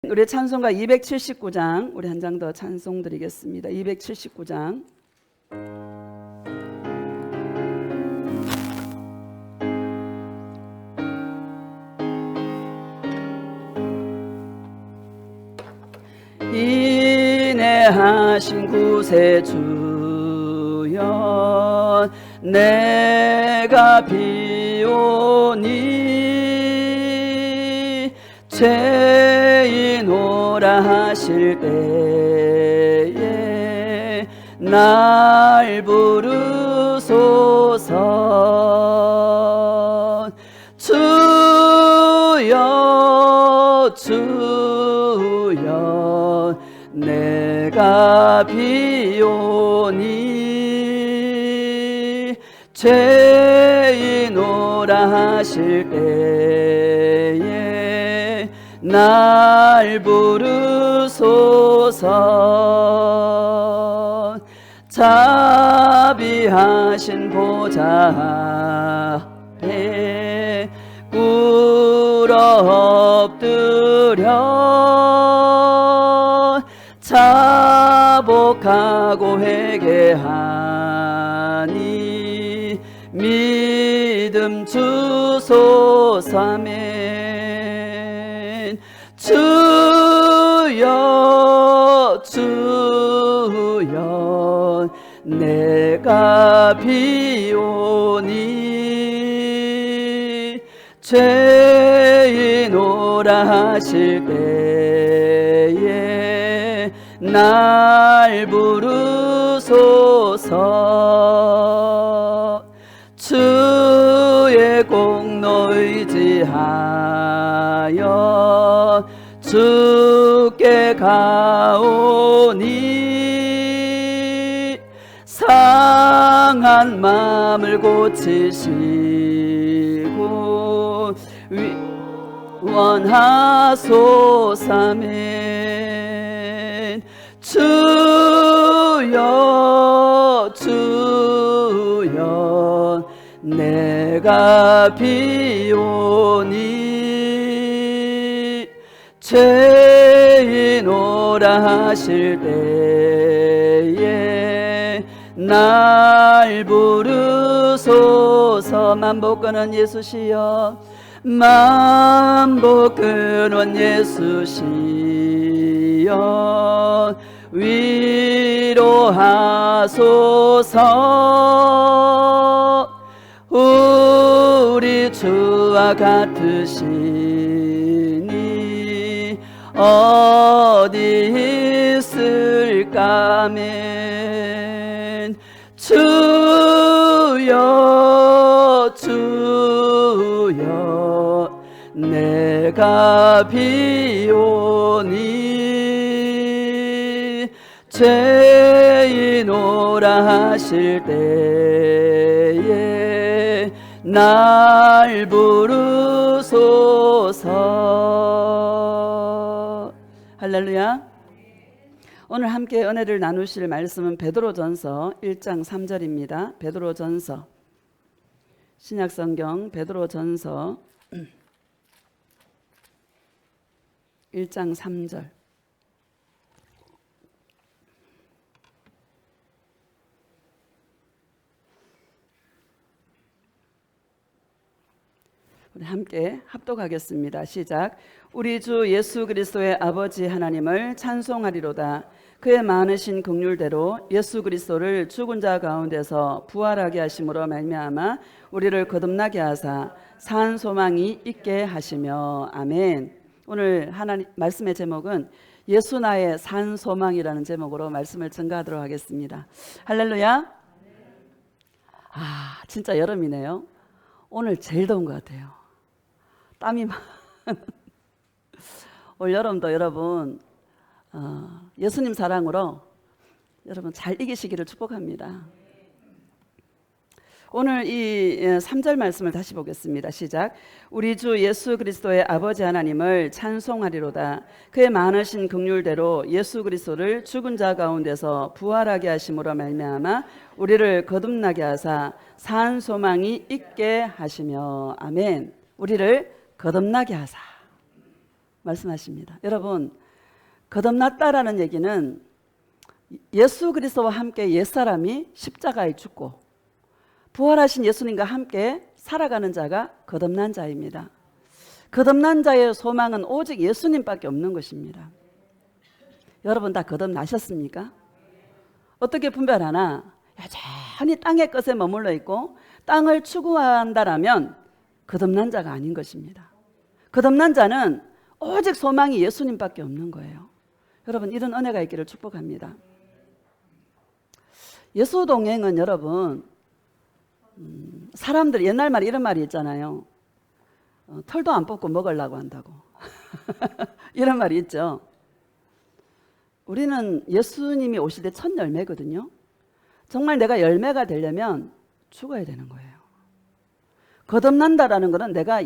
우리 찬송가 279장, 우리 한 장 더 찬송 드리겠습니다. 279장. 인내하신 구세주여, 내가 비오니 죄인오라 하실 때에 날 부르소서. 주여 주여, 내가 비오니 죄인오라 하실 때에 날 부르소서. 자비하신 보좌 아래 꿇어 엎드려 자복하고 회개하니 믿음 주소서. 아멘. 주여 주여, 내가 비오니 죄인오라 하실 때에 날 부르소서. 주의 공로 의지하여 주께 가오니 상한 마음을 고치시고 원하소서. 아멘. 주여 주여, 내가 비오니 죄인오라 하실 때에 날 부르소서. 만복근원 예수시여, 만복근원 예수시여, 위로하소서. 우리 주와 같으시니 어디 있을까. 아멘. 주여 주여, 내가 비오니 죄인오라 하실 때에 날 부르소서. 할렐루야. 오늘 함께 은혜를 나누실 말씀은 베드로전서 1장 3절입니다. 베드로전서, 신약성경 베드로전서 1장 3절. 우리 함께 합독하겠습니다. 시작. 우리 주 예수 그리스도의 아버지 하나님을 찬송하리로다. 그의 많으신 긍휼대로 예수 그리스도를 죽은 자 가운데서 부활하게 하심으로 말미암아 우리를 거듭나게 하사 산 소망이 있게 하시며. 아멘. 오늘 하나님 말씀의 제목은 예수 나의 산 소망이라는 제목으로 말씀을 증가하도록 하겠습니다. 할렐루야. 진짜 여름이네요. 오늘 제일 더운 것 같아요. 땀이 올 여름도 여러분 예수님 사랑으로 여러분 잘 이기시기를 축복합니다. 오늘 이 3절 말씀을 다시 보겠습니다. 시작. 우리 주 예수 그리스도의 아버지 하나님을 찬송하리로다. 그의 많으신 긍휼대로 예수 그리스도를 죽은 자 가운데서 부활하게 하심으로 말미암아 우리를 거듭나게 하사 산 소망이 있게 하시며. 아멘. 우리를 거듭나게 하사. 말씀하십니다. 여러분, 거듭났다라는 얘기는 예수 그리스도와 함께 옛사람이 십자가에 죽고 부활하신 예수님과 함께 살아가는 자가 거듭난 자입니다. 거듭난 자의 소망은 오직 예수님밖에 없는 것입니다. 여러분 다 거듭나셨습니까? 어떻게 분별하나? 여전히 땅의 것에 머물러 있고 땅을 추구한다라면 거듭난 자가 아닌 것입니다. 거듭난 자는 오직 소망이 예수님밖에 없는 거예요. 여러분 이런 은혜가 있기를 축복합니다. 예수 동행은 여러분 사람들이 옛날 말에 이런 말이 있잖아요. 털도 안 뽑고 먹으려고 한다고. 이런 말이 있죠. 우리는 예수님이 오실 때 첫 열매거든요. 정말 내가 열매가 되려면 죽어야 되는 거예요. 거듭난다라는 것은 내가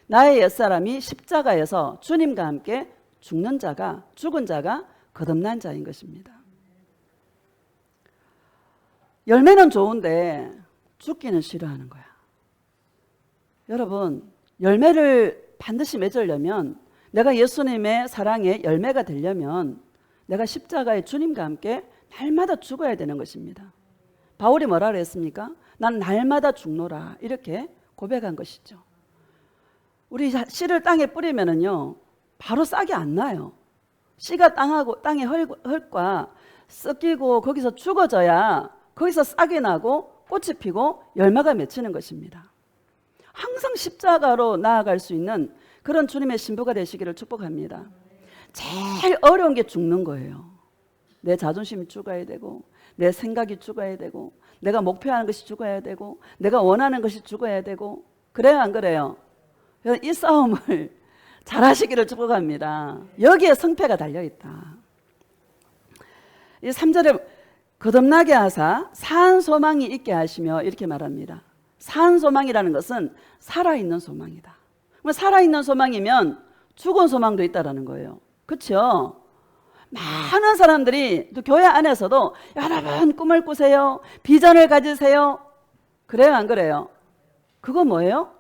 나의 옛사람이 십자가에서 주님과 함께 죽은 자가 거듭난 자인 것입니다. 열매는 좋은데 죽기는 싫어하는 거야. 여러분, 열매를 반드시 맺으려면 내가 예수님의 사랑의 열매가 되려면 내가 십자가에 주님과 함께 날마다 죽어야 되는 것입니다. 바울이 뭐라 그랬습니까? 난 날마다 죽노라 이렇게 고백한 것이죠. 우리 씨를 땅에 뿌리면은요 바로 싹이 안 나요. 씨가 땅에 흙과 섞이고 거기서 죽어져야 거기서 싹이 나고 꽃이 피고 열매가 맺히는 것입니다. 항상 십자가로 나아갈 수 있는 그런 주님의 신부가 되시기를 축복합니다. 제일 어려운 게 죽는 거예요. 내 자존심이 죽어야 되고 내 생각이 죽어야 되고 내가 목표하는 것이 죽어야 되고 내가 원하는 것이 죽어야 되고 그래요 안 그래요? 이 싸움을 잘 하시기를 축복합니다. 여기에 성패가 달려있다. 이 3절에 거듭나게 하사 산 소망이 있게 하시며 이렇게 말합니다. 산 소망이라는 것은 살아있는 소망이다. 살아있는 소망이면 죽은 소망도 있다는 거예요. 그렇죠? 많은 사람들이 또 교회 안에서도 여러분 꿈을 꾸세요. 비전을 가지세요. 그래요 안 그래요? 그거 뭐예요?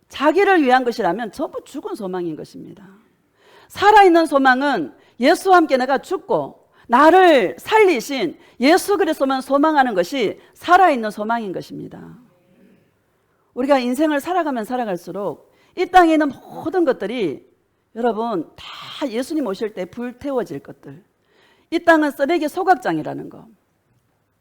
자기를 위한 것이라면 전부 죽은 소망인 것입니다. 살아있는 소망은 예수와 함께 내가 죽고 나를 살리신 예수 그리스도만 소망하는 것이 살아있는 소망인 것입니다. 우리가 인생을 살아가면 살아갈수록 이 땅에 있는 모든 것들이 여러분 다 예수님 오실 때 불태워질 것들, 이 땅은 쓰레기 소각장이라는 거,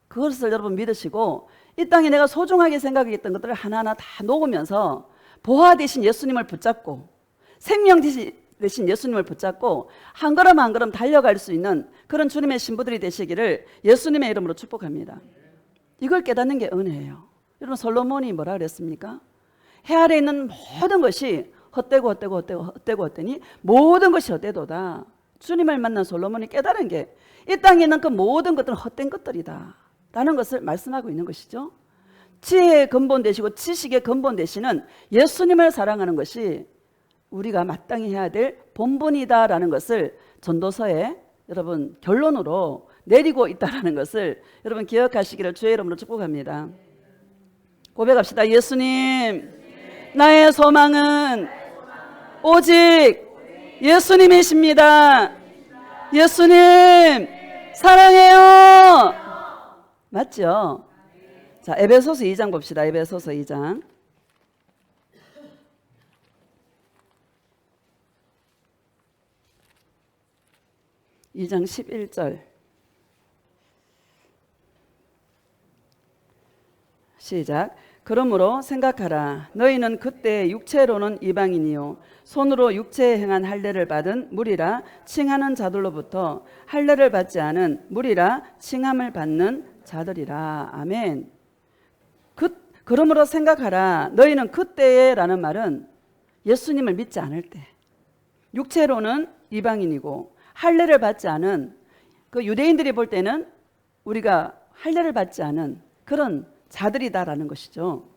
그것을 여러분 믿으시고 이 땅에 내가 소중하게 생각했던 것들을 하나하나 다 녹으면서 보화 대신 예수님을 붙잡고 생명 대신 예수님을 붙잡고 한 걸음 한 걸음 달려갈 수 있는 그런 주님의 신부들이 되시기를 예수님의 이름으로 축복합니다. 이걸 깨닫는 게 은혜예요. 여러분 솔로몬이 뭐라 그랬습니까? 해 아래 있는 모든 것이 헛되고 모든 것이 헛되도다. 주님을 만난 솔로몬이 깨달은 게 이 땅에 있는 그 모든 것들은 헛된 것들이다 라는 것을 말씀하고 있는 것이죠. 지혜의 근본 되시고 지식의 근본 되시는 예수님을 사랑하는 것이 우리가 마땅히 해야 될 본분이다라는 것을 전도서에 여러분 결론으로 내리고 있다라는 것을 여러분 기억하시기를 주의 이름으로 축복합니다. 고백합시다. 예수님, 나의 소망은 오직 예수님이십니다. 예수님 사랑해요. 맞죠? 자, 에베소서 2장 봅시다. 에베소서 2장 11절 시작. 그러므로 생각하라. 너희는 그때 육체로는 이방인이요 손으로 육체에 행한 할례를 받은 무리라 칭하는 자들로부터 할례를 받지 않은 무리라 칭함을 받는 자들이라. 아멘. 그러므로 생각하라. 너희는 그때에 라는 말은 예수님을 믿지 않을 때, 육체로는 이방인이고 할례를 받지 않은 그 유대인들이 볼 때는 우리가 할례를 받지 않은 그런 자들이다라는 것이죠.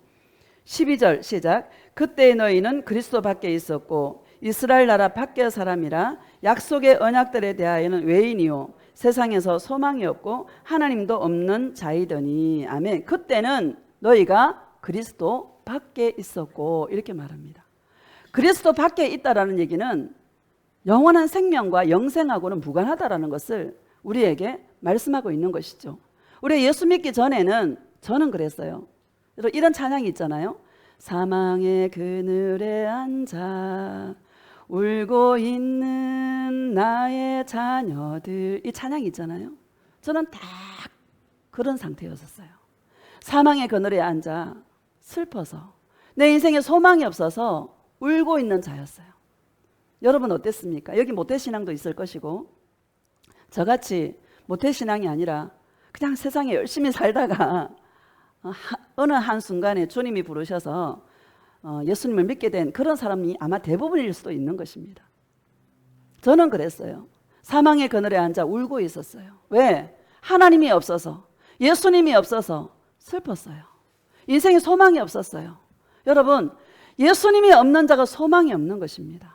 12절 시작. 그때 너희는 그리스도 밖에 있었고 이스라엘 나라 밖의 사람이라 약속의 언약들에 대하여는 외인이요 세상에서 소망이 없고 하나님도 없는 자이더니. 아멘. 그때는 너희가 그리스도 밖에 있었고 이렇게 말합니다. 그리스도 밖에 있다라는 얘기는 영원한 생명과 영생하고는 무관하다라는 것을 우리에게 말씀하고 있는 것이죠. 우리 예수 믿기 전에는 저는 그랬어요. 이런 찬양이 있잖아요. 사망의 그늘에 앉아 울고 있는 나의 자녀들, 이 찬양이 있잖아요. 저는 딱 그런 상태였었어요. 사망의 그늘에 앉아 슬퍼서 내 인생에 소망이 없어서 울고 있는 자였어요. 여러분 어땠습니까? 여기 모태신앙도 있을 것이고 저같이 모태신앙이 아니라 그냥 세상에 열심히 살다가 어느 한순간에 주님이 부르셔서 예수님을 믿게 된 그런 사람이 아마 대부분일 수도 있는 것입니다. 저는 그랬어요. 사망의 그늘에 앉아 울고 있었어요. 왜? 하나님이 없어서, 예수님이 없어서 슬펐어요. 인생에 소망이 없었어요. 여러분, 예수님이 없는 자가 소망이 없는 것입니다.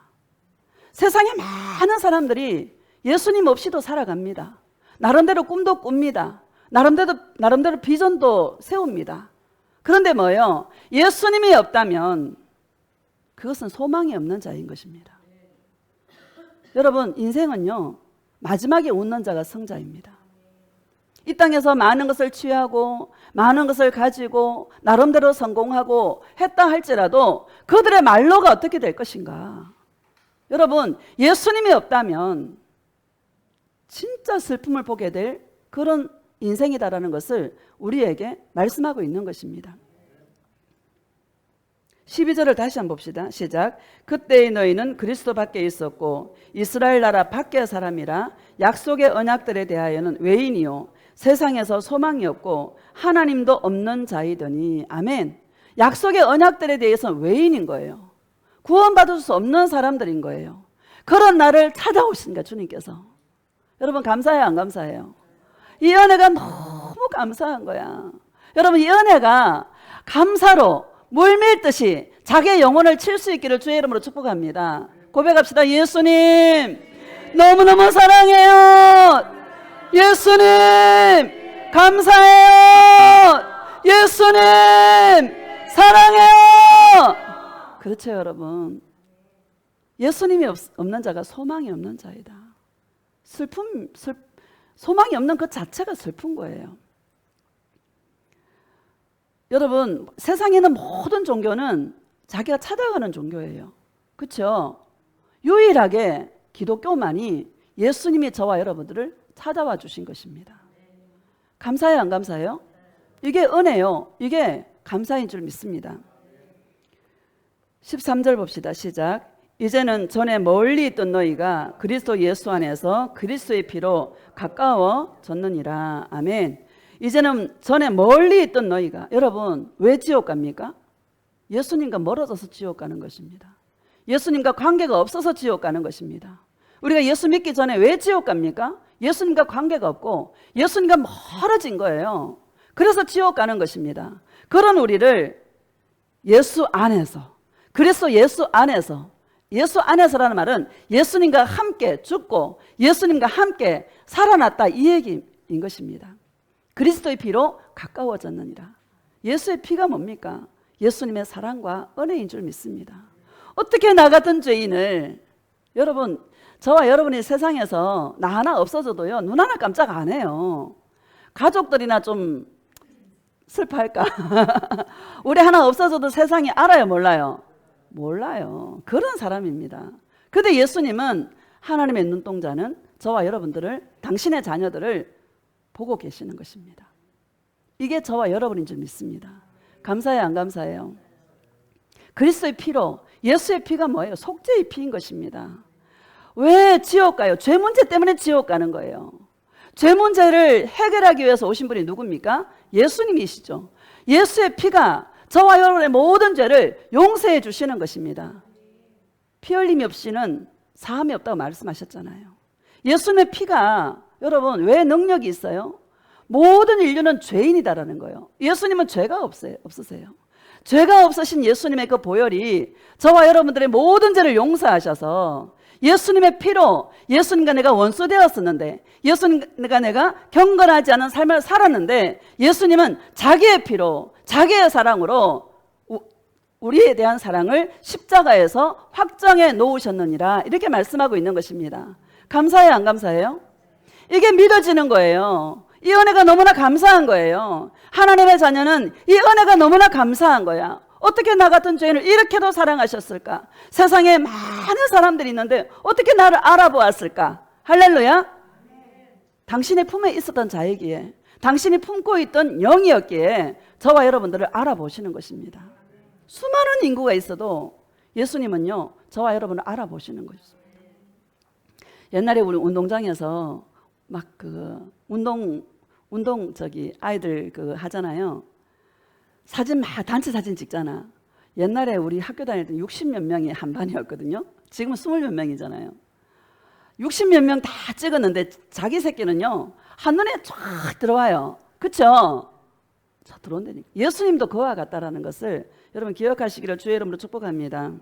세상에 많은 사람들이 예수님 없이도 살아갑니다. 나름대로 꿈도 꿉니다. 나름대로 비전도 세웁니다. 그런데 뭐예요? 예수님이 없다면 그것은 소망이 없는 자인 것입니다. 여러분, 인생은요, 마지막에 웃는 자가 성자입니다. 이 땅에서 많은 것을 취하고 많은 것을 가지고 나름대로 성공하고 했다 할지라도 그들의 말로가 어떻게 될 것인가? 여러분, 예수님이 없다면 진짜 슬픔을 보게 될 그런 인생이다라는 것을 우리에게 말씀하고 있는 것입니다. 12절을 다시 한번 봅시다. 시작. 그때의 너희는 그리스도 밖에 있었고 이스라엘 나라 밖의 사람이라 약속의 언약들에 대하여는 외인이요 세상에서 소망이 없고 하나님도 없는 자이더니. 아멘. 약속의 언약들에 대해서는 외인인 거예요. 구원받을 수 없는 사람들인 거예요. 그런 나를 찾아오신가 주님께서. 여러분 감사해요 안 감사해요? 이 은혜가 너무 감사한 거야. 여러분 이 은혜가 감사로 물밀듯이 자기의 영혼을 칠 수 있기를 주의 이름으로 축복합니다. 고백합시다. 예수님 너무너무 사랑해요. 예수님 감사해요. 예수님 사랑해요. 그렇죠 여러분. 예수님이 없는 자가 소망이 없는 자이다. 소망이 없는 그 자체가 슬픈 거예요. 여러분 세상에 있는 모든 종교는 자기가 찾아가는 종교예요. 그렇죠? 유일하게 기독교만이 예수님이 저와 여러분들을 찾아와 주신 것입니다. 감사해요 안 감사해요? 이게 은혜요. 이게 감사인 줄 믿습니다. 13절 봅시다. 시작. 이제는 전에 멀리 있던 너희가 그리스도 예수 안에서 그리스도의 피로 가까워졌느니라. 아멘. 이제는 전에 멀리 있던 너희가. 여러분 왜 지옥 갑니까? 예수님과 멀어져서 지옥 가는 것입니다. 예수님과 관계가 없어서 지옥 가는 것입니다. 우리가 예수 믿기 전에 왜 지옥 갑니까? 예수님과 관계가 없고 예수님과 멀어진 거예요. 그래서 지옥 가는 것입니다. 그런 우리를 예수 안에서, 그리스도 예수 안에서, 예수 안에서라는 말은 예수님과 함께 죽고 예수님과 함께 살아났다 이 얘기인 것입니다. 그리스도의 피로 가까워졌느니라. 예수의 피가 뭡니까? 예수님의 사랑과 은혜인 줄 믿습니다. 어떻게 나 같은 죄인을, 여러분 저와 여러분이 세상에서 나 하나 없어져도요 눈 하나 깜짝 안 해요. 가족들이나 좀 슬퍼할까? 우리 하나 없어져도 세상이 알아요 몰라요? 몰라요. 그런 사람입니다. 근데 예수님은 하나님의 눈동자는 저와 여러분들을, 당신의 자녀들을 보고 계시는 것입니다. 이게 저와 여러분인 줄 믿습니다. 감사해요 안 감사해요? 그리스도의 피로, 예수의 피가 뭐예요? 속죄의 피인 것입니다. 왜 지옥 가요? 죄 문제 때문에 지옥 가는 거예요. 죄 문제를 해결하기 위해서 오신 분이 누굽니까? 예수님이시죠. 예수의 피가 저와 여러분의 모든 죄를 용서해 주시는 것입니다. 피 흘림이 없이는 사함이 없다고 말씀하셨잖아요. 예수님의 피가 여러분 왜 능력이 있어요? 모든 인류는 죄인이다라는 거예요. 예수님은 죄가 없으세요. 죄가 없으신 예수님의 그 보혈이 저와 여러분들의 모든 죄를 용서하셔서 예수님의 피로 예수님과 내가 원수 되었었는데, 예수님과 내가 경건하지 않은 삶을 살았는데 예수님은 자기의 피로, 자기의 사랑으로 우리에 대한 사랑을 십자가에서 확정해 놓으셨느니라 이렇게 말씀하고 있는 것입니다. 감사해요, 안 감사해요? 이게 믿어지는 거예요. 이 은혜가 너무나 감사한 거예요. 하나님의 자녀는 이 은혜가 너무나 감사한 거야. 어떻게 나 같은 죄인을 이렇게도 사랑하셨을까? 세상에 많은 사람들이 있는데 어떻게 나를 알아보았을까? 할렐루야. 당신의 품에 있었던 자이기에, 당신이 품고 있던 영이었기에 저와 여러분들을 알아보시는 것입니다. 수많은 인구가 있어도 예수님은요, 저와 여러분을 알아보시는 것입니다. 옛날에 우리 운동장에서 막 아이들 하잖아요. 사진 막 단체 사진 찍잖아. 옛날에 우리 학교 다닐 때 60몇 명이 한 반이었거든요. 지금은 20몇 명이잖아요. 60몇 명 다 찍었는데 자기 새끼는요, 한눈에 쫙 들어와요. 그쵸? 자, 들어온다니까. 예수님도 그와 같다라는 것을 여러분 기억하시기를 주의 이름으로 축복합니다.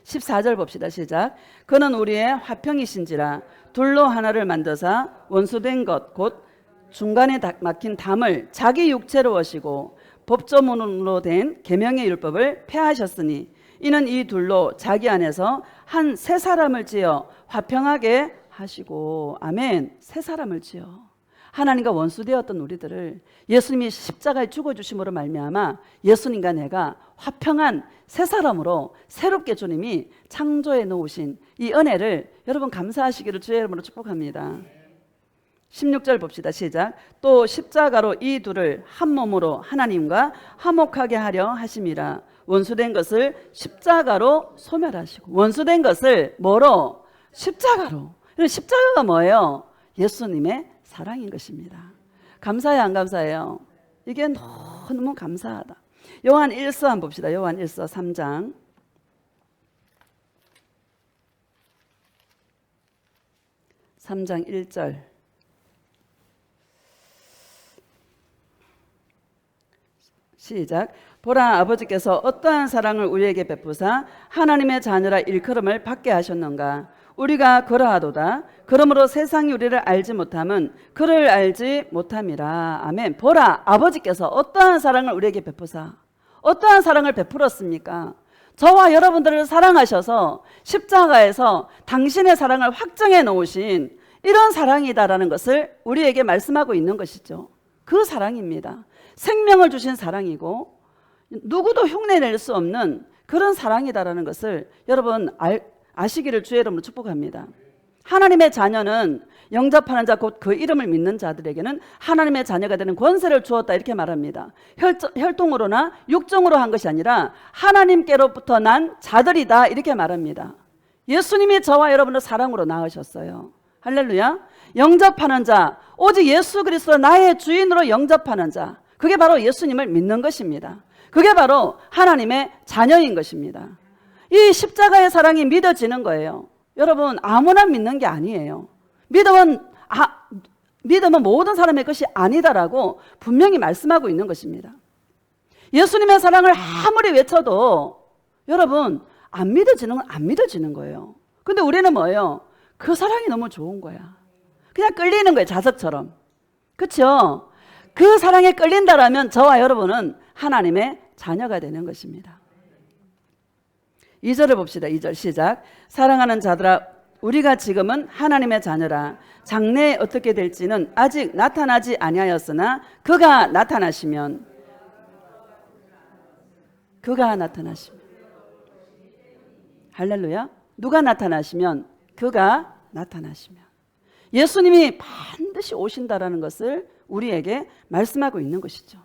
14절 봅시다. 시작. 그는 우리의 화평이신지라 둘로 하나를 만드사 원수된 것 곧 중간에 막힌 담을 자기 육체로 오시고 법조문으로 된 계명의 율법을 폐하셨으니 이는 이 둘로 자기 안에서 한 새 사람을 지어 화평하게 하시고. 아멘. 새 사람을 지어 하나님과 원수되었던 우리들을 예수님이 십자가에 죽어주심으로 말미암아 예수님과 내가 화평한 새 사람으로 새롭게 주님이 창조해 놓으신 이 은혜를 여러분 감사하시기를 주의 이름으로 축복합니다. 16절 봅시다. 시작. 또 십자가로 이 둘을 한 몸으로 하나님과 화목하게 하려 하심이라. 원수된 것을 십자가로 소멸하시고. 원수된 것을 뭐로? 십자가로. 십자가가 뭐예요? 예수님의 사랑인 것입니다. 감사해요, 안 감사해요? 이게 너무 감사하다. 요한 1서 한번 봅시다. 요한 1서 3장 1절. 시작. 보라, 아버지께서 어떠한 사랑을 우리에게 베푸사 하나님의 자녀라 일컬음을 받게 하셨는가. 우리가 그러하도다. 그러므로 세상이 우리를 알지 못함은 그를 알지 못함이라. 아멘. 보라, 아버지께서 어떠한 사랑을 우리에게 베푸사, 어떠한 사랑을 베풀었습니까? 저와 여러분들을 사랑하셔서 십자가에서 당신의 사랑을 확정해 놓으신 이런 사랑이다라는 것을 우리에게 말씀하고 있는 것이죠. 그 사랑입니다. 생명을 주신 사랑이고 누구도 흉내낼 수 없는 그런 사랑이다라는 것을 여러분 아시기를 주의 이름으로 축복합니다. 하나님의 자녀는 영접하는 자 곧 그 이름을 믿는 자들에게는 하나님의 자녀가 되는 권세를 주었다 이렇게 말합니다. 혈통으로나 육정으로 한 것이 아니라 하나님께로부터 난 자들이다 이렇게 말합니다. 예수님이 저와 여러분을 사랑으로 낳으셨어요. 할렐루야. 영접하는 자, 오직 예수 그리스도 나의 주인으로 영접하는 자, 그게 바로 예수님을 믿는 것입니다. 그게 바로 하나님의 자녀인 것입니다. 이 십자가의 사랑이 믿어지는 거예요. 여러분, 아무나 믿는 게 아니에요. 믿음은 모든 사람의 것이 아니다라고 분명히 말씀하고 있는 것입니다. 예수님의 사랑을 아무리 외쳐도 여러분 안 믿어지는 건 안 믿어지는 거예요. 근데 우리는 뭐예요? 그 사랑이 너무 좋은 거야. 그냥 끌리는 거예요. 자석처럼. 그렇죠? 그 사랑에 끌린다라면 저와 여러분은 하나님의 자녀가 되는 것입니다. 2절을 봅시다. 2절 시작. 사랑하는 자들아, 우리가 지금은 하나님의 자녀라. 장래에 어떻게 될지는 아직 나타나지 아니하였으나 그가 나타나시면 할렐루야. 누가 나타나시면? 그가 나타나시면. 예수님이 반드시 오신다라는 것을 우리에게 말씀하고 있는 것이죠.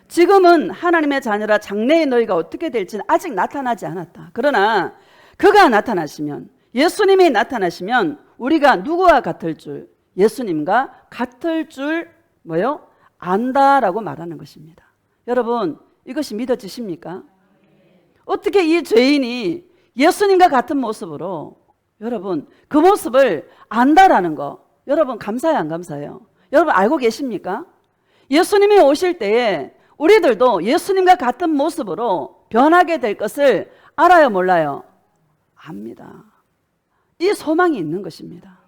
지금은 하나님의 자녀라. 장래의 너희가 어떻게 될지는 아직 나타나지 않았다. 그러나 그가 나타나시면, 예수님이 나타나시면 우리가 누구와 같을 줄? 예수님과 같을 줄 뭐요? 안다라고 말하는 것입니다. 여러분, 이것이 믿어지십니까? 어떻게 이 죄인이 예수님과 같은 모습으로 여러분 그 모습을 안다라는 거, 여러분 감사해요, 안 감사해요? 여러분 알고 계십니까? 예수님이 오실 때에 우리들도 예수님과 같은 모습으로 변하게 될 것을 알아요, 몰라요? 압니다. 이 소망이 있는 것입니다.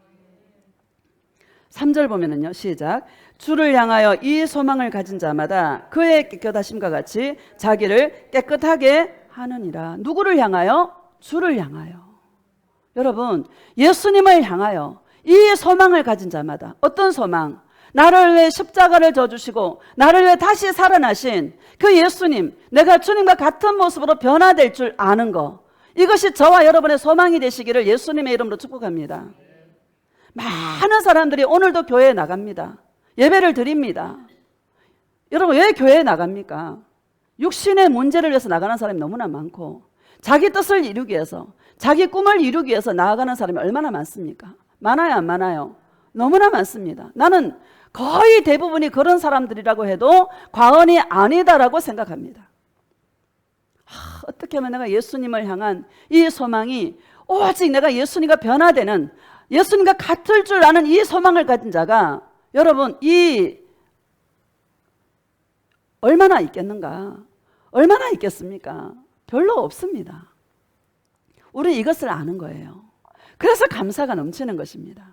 3절 보면은요. 시작. 주를 향하여 이 소망을 가진 자마다 그의 깨끗하심과 같이 자기를 깨끗하게 하느니라. 누구를 향하여? 주를 향하여. 여러분, 예수님을 향하여 이 소망을 가진 자마다, 어떤 소망? 나를 위해 십자가를 져주시고 나를 위해 다시 살아나신 그 예수님, 내가 주님과 같은 모습으로 변화될 줄 아는 거, 이것이 저와 여러분의 소망이 되시기를 예수님의 이름으로 축복합니다. 많은 사람들이 오늘도 교회에 나갑니다. 예배를 드립니다. 여러분, 왜 교회에 나갑니까? 육신의 문제를 위해서 나가는 사람이 너무나 많고, 자기 뜻을 이루기 위해서, 자기 꿈을 이루기 위해서 나아가는 사람이 얼마나 많습니까? 많아요, 안 많아요? 너무나 많습니다. 나는 거의 대부분이 그런 사람들이라고 해도 과언이 아니다라고 생각합니다. 어떻게 하면 내가 예수님을 향한 이 소망이, 오직 내가 예수님과 변화되는, 예수님과 같을 줄 아는 이 소망을 가진 자가, 여러분, 이 얼마나 있겠는가? 얼마나 있겠습니까? 별로 없습니다. 우리 이것을 아는 거예요. 그래서 감사가 넘치는 것입니다.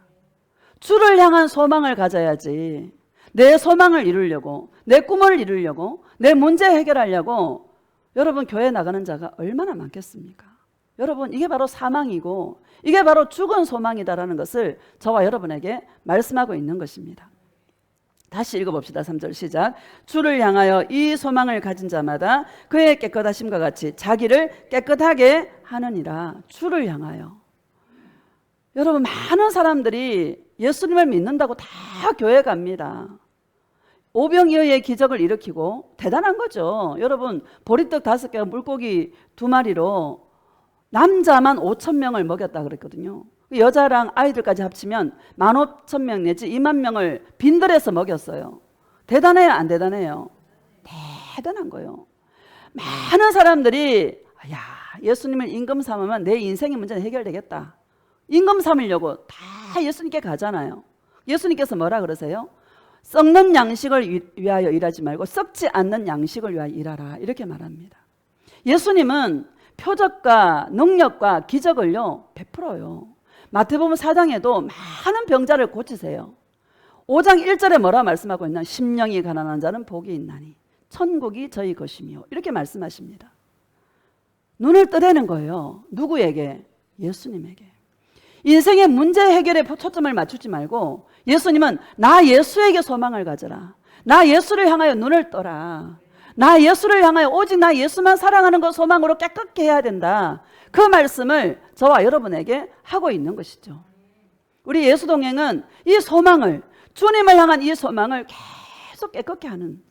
주를 향한 소망을 가져야지. 내 소망을 이루려고, 내 꿈을 이루려고, 내 문제 해결하려고 여러분 교회 나가는 자가 얼마나 많겠습니까? 여러분, 이게 바로 사망이고 이게 바로 죽은 소망이다라는 것을 저와 여러분에게 말씀하고 있는 것입니다. 다시 읽어봅시다. 3절 시작. 주를 향하여 이 소망을 가진 자마다 그의 깨끗하심과 같이 자기를 깨끗하게 하느니라. 주를 향하여. 여러분, 많은 사람들이 예수님을 믿는다고 다 교회 갑니다. 오병이어의 기적을 일으키고 대단한 거죠. 여러분, 보리떡 5개와 물고기 2마리로 남자만 5,000명을 먹였다 그랬거든요. 여자랑 아이들까지 합치면 15,000명 내지 20,000명을 빈들에서 먹였어요. 대단해요, 안 대단해요? 대단한 거예요. 많은 사람들이 야, 예수님을 임금 삼으면 내 인생의 문제는 해결되겠다. 임금 삼으려고 다 예수님께 가잖아요. 예수님께서 뭐라 그러세요? 썩는 양식을 위하여 일하지 말고 썩지 않는 양식을 위하여 일하라, 이렇게 말합니다. 예수님은 표적과 능력과 기적을요 베풀어요. 마태복음 4장에도 많은 병자를 고치세요. 5장 1절에 뭐라 말씀하고 있나? 심령이 가난한 자는 복이 있나니 천국이 저희 것이며, 이렇게 말씀하십니다. 눈을 뜨라는 거예요. 누구에게? 예수님에게. 인생의 문제 해결에 초점을 맞추지 말고 예수님은 나 예수에게 소망을 가져라. 나 예수를 향하여 눈을 떠라. 나 예수를 향하여 오직 나 예수만 사랑하는 것 소망으로 깨끗게 해야 된다. 그 말씀을 저와 여러분에게 하고 있는 것이죠. 우리 예수동행은 이 소망을, 주님을 향한 이 소망을 계속 깨끗게 하는,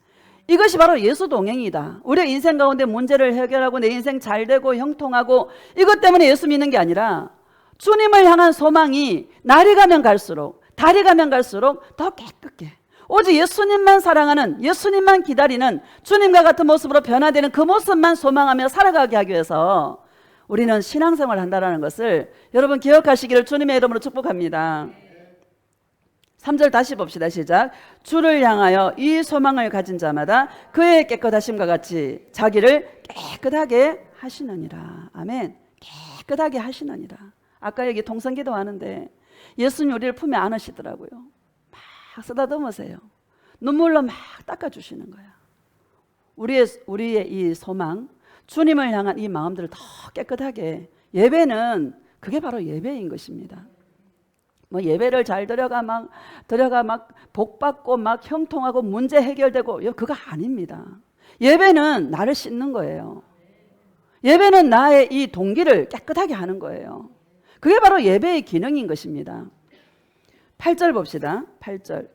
이것이 바로 예수동행이다. 우리의 인생 가운데 문제를 해결하고 내 인생 잘 되고 형통하고 이것 때문에 예수 믿는 게 아니라 주님을 향한 소망이 날이 가면 갈수록, 달이 가면 갈수록 더 깨끗게, 오직 예수님만 사랑하는, 예수님만 기다리는 주님과 같은 모습으로 변화되는 그 모습만 소망하며 살아가게 하기 위해서 우리는 신앙생활을 한다는 것을 여러분 기억하시기를 주님의 이름으로 축복합니다. 3절 다시 봅시다. 시작. 주를 향하여 이 소망을 가진 자마다 그의 깨끗하심과 같이 자기를 깨끗하게 하시느니라. 아멘. 깨끗하게 하시느니라. 아까 여기 통성기도 하는데 예수님 우리를 품에 안으시더라고요. 막 쓰다듬으세요. 눈물로 막 닦아주시는 거야. 우리의 이 소망, 주님을 향한 이 마음들을 더 깨끗하게, 예배는 그게 바로 예배인 것입니다. 뭐 예배를 잘 드려가 막 복 받고 막 형통하고 문제 해결되고, 그거 아닙니다. 예배는 나를 씻는 거예요. 예배는 나의 이 동기를 깨끗하게 하는 거예요. 그게 바로 예배의 기능인 것입니다. 8절 봅시다. 8절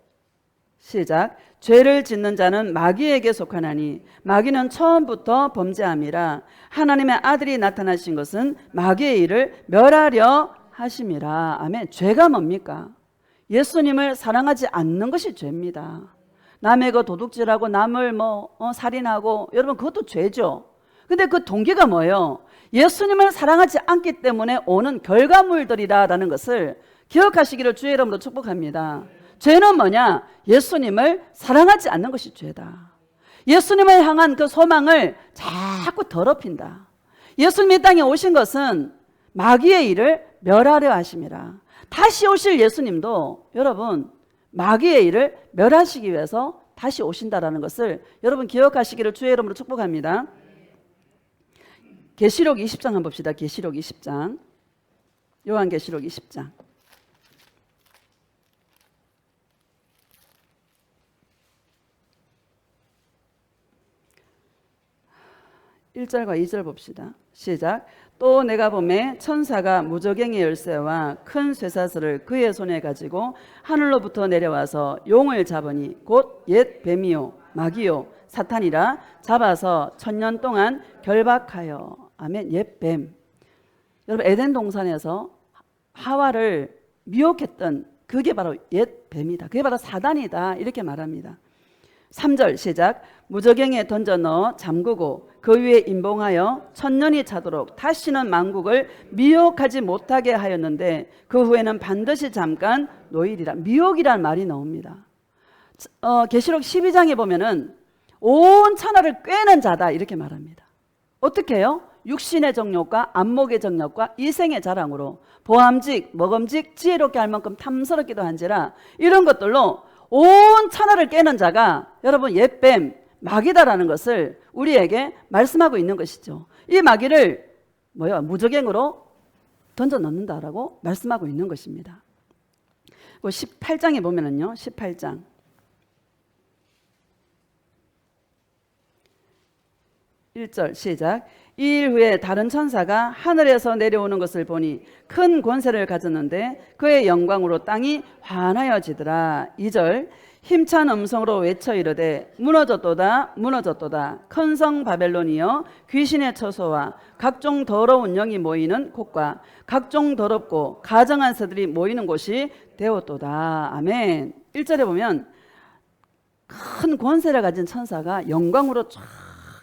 시작. 죄를 짓는 자는 마귀에게 속하나니 마귀는 처음부터 범죄함이라. 하나님의 아들이 나타나신 것은 마귀의 일을 멸하려 하심이라. 아멘. 죄가 뭡니까? 예수님을 사랑하지 않는 것이 죄입니다. 남의 거 도둑질하고 남을 살인하고, 여러분 그것도 죄죠. 근데 그 동기가 뭐예요? 예수님을 사랑하지 않기 때문에 오는 결과물들이라는 것을 기억하시기를 주의 이름으로 축복합니다. 죄는 뭐냐? 예수님을 사랑하지 않는 것이 죄다. 예수님을 향한 그 소망을 자꾸 더럽힌다. 예수님이 땅에 오신 것은 마귀의 일을 멸하려 하심이라. 다시 오실 예수님도 여러분 마귀의 일을 멸하시기 위해서 다시 오신다라는 것을 여러분 기억하시기를 주의 이름으로 축복합니다. 계시록 20장 한번 봅시다. 계시록 20장. 요한계시록 20장. 1절과 2절 봅시다. 시작. 또 내가 보매 천사가 무저갱의 열쇠와 큰 쇠사슬을 그의 손에 가지고 하늘로부터 내려와서 용을 잡으니 곧 옛 뱀이요 마귀요 사탄이라 잡아서 1000년 동안 결박하여. 아멘. 옛 뱀. 여러분 에덴 동산에서 하와를 미혹했던 그게 바로 옛 뱀이다. 그게 바로 사단이다. 이렇게 말합니다. 3절 시작. 무저갱에 던져 넣어 잠그고 그 위에 임봉하여 1000년이 차도록 다시는 만국을 미혹하지 못하게 하였는데 그 후에는 반드시 잠깐 노일이라. 미혹이란 말이 나옵니다. 계시록 12장에 보면은 온 천하를 꿰는 자다 이렇게 말합니다. 어떻게 해요? 육신의 정욕과 안목의 정욕과 이생의 자랑으로 보암직 먹음직 지혜롭게 할 만큼 탐스럽기도 한지라 이런 것들로 온 천하를 깨는 자가 여러분 옛뱀 마귀다라는 것을 우리에게 말씀하고 있는 것이죠. 이 마귀를 무저갱으로 던져 넣는다라고 말씀하고 있는 것입니다. 18장에 보면은요. 18장 1절 시작. 이 일 후에 다른 천사가 하늘에서 내려오는 것을 보니 큰 권세를 가졌는데 그의 영광으로 땅이 환하여지더라. 2절 힘찬 음성으로 외쳐 이르되 무너졌도다 무너졌도다 큰 성 바벨론이여 귀신의 처소와 각종 더러운 영이 모이는 곳과 각종 더럽고 가증한 새들이 모이는 곳이 되었도다. 아멘. 1절에 보면 큰 권세를 가진 천사가 영광으로 쫙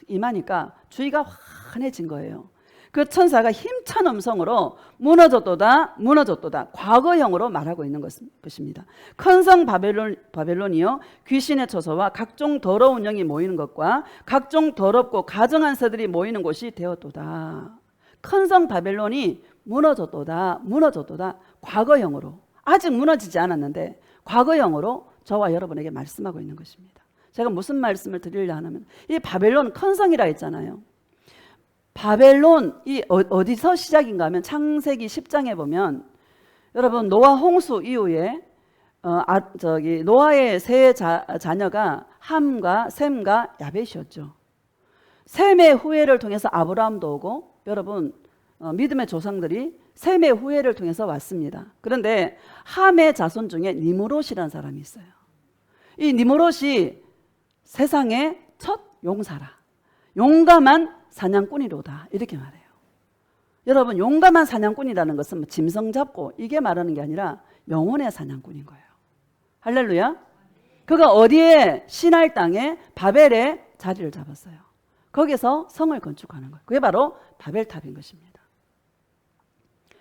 임하니까 주위가 환해진 거예요. 그 천사가 힘찬 음성으로 무너졌도다 무너졌도다 과거형으로 말하고 있는 것입니다. 큰 성 바벨론이요 귀신의 처소와 각종 더러운 영이 모이는 것과 각종 더럽고 가증한 새들이 모이는 곳이 되었도다. 큰 성 바벨론이 무너졌도다 무너졌도다 과거형으로, 아직 무너지지 않았는데 과거형으로 저와 여러분에게 말씀하고 있는 것입니다. 제가 무슨 말씀을 드리려 하냐면 이 바벨론 큰 성이라 했잖아요. 바벨론이 어디서 시작인가 하면 창세기 10장에 보면 여러분 노아 홍수 이후에 노아의 세 자녀가 함과 셈과 야벳이었죠. 셈의 후예를 통해서 아브라함도 오고 여러분 믿음의 조상들이 셈의 후예를 통해서 왔습니다. 그런데 함의 자손 중에 니므롯이라는 사람이 있어요. 이 니므롯이 세상의 첫 용사라. 용감한 사냥꾼이로다. 이렇게 말해요. 여러분 용감한 사냥꾼이라는 것은 짐승 잡고 이게 말하는 게 아니라 영혼의 사냥꾼인 거예요. 할렐루야. 그가 어디에 시날 땅에 바벨에 자리를 잡았어요. 거기서 성을 건축하는 거예요. 그게 바로 바벨탑인 것입니다.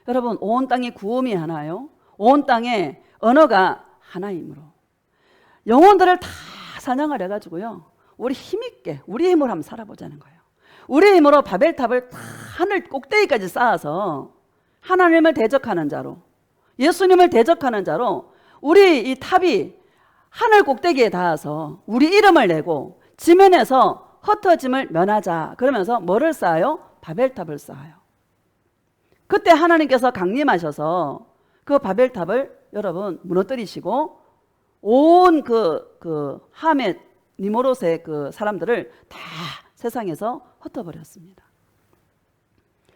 여러분 온 땅에 구음이 하나요. 온 땅에 언어가 하나이므로 영혼들을 다 사냥을 해가지고요. 우리 힘있게 우리 힘으로 한번 살아보자는 거예요. 우리 힘으로 바벨탑을 다 하늘 꼭대기까지 쌓아서 하나님을 대적하는 자로 예수님을 대적하는 자로 우리 이 탑이 하늘 꼭대기에 닿아서 우리 이름을 내고 지면에서 흩어짐을 면하자. 그러면서 뭐를 쌓아요? 바벨탑을 쌓아요. 그때 하나님께서 강림하셔서 그 바벨탑을 여러분 무너뜨리시고 온 그 함의 니므롯의 그 사람들을 다 세상에서 흩어버렸습니다.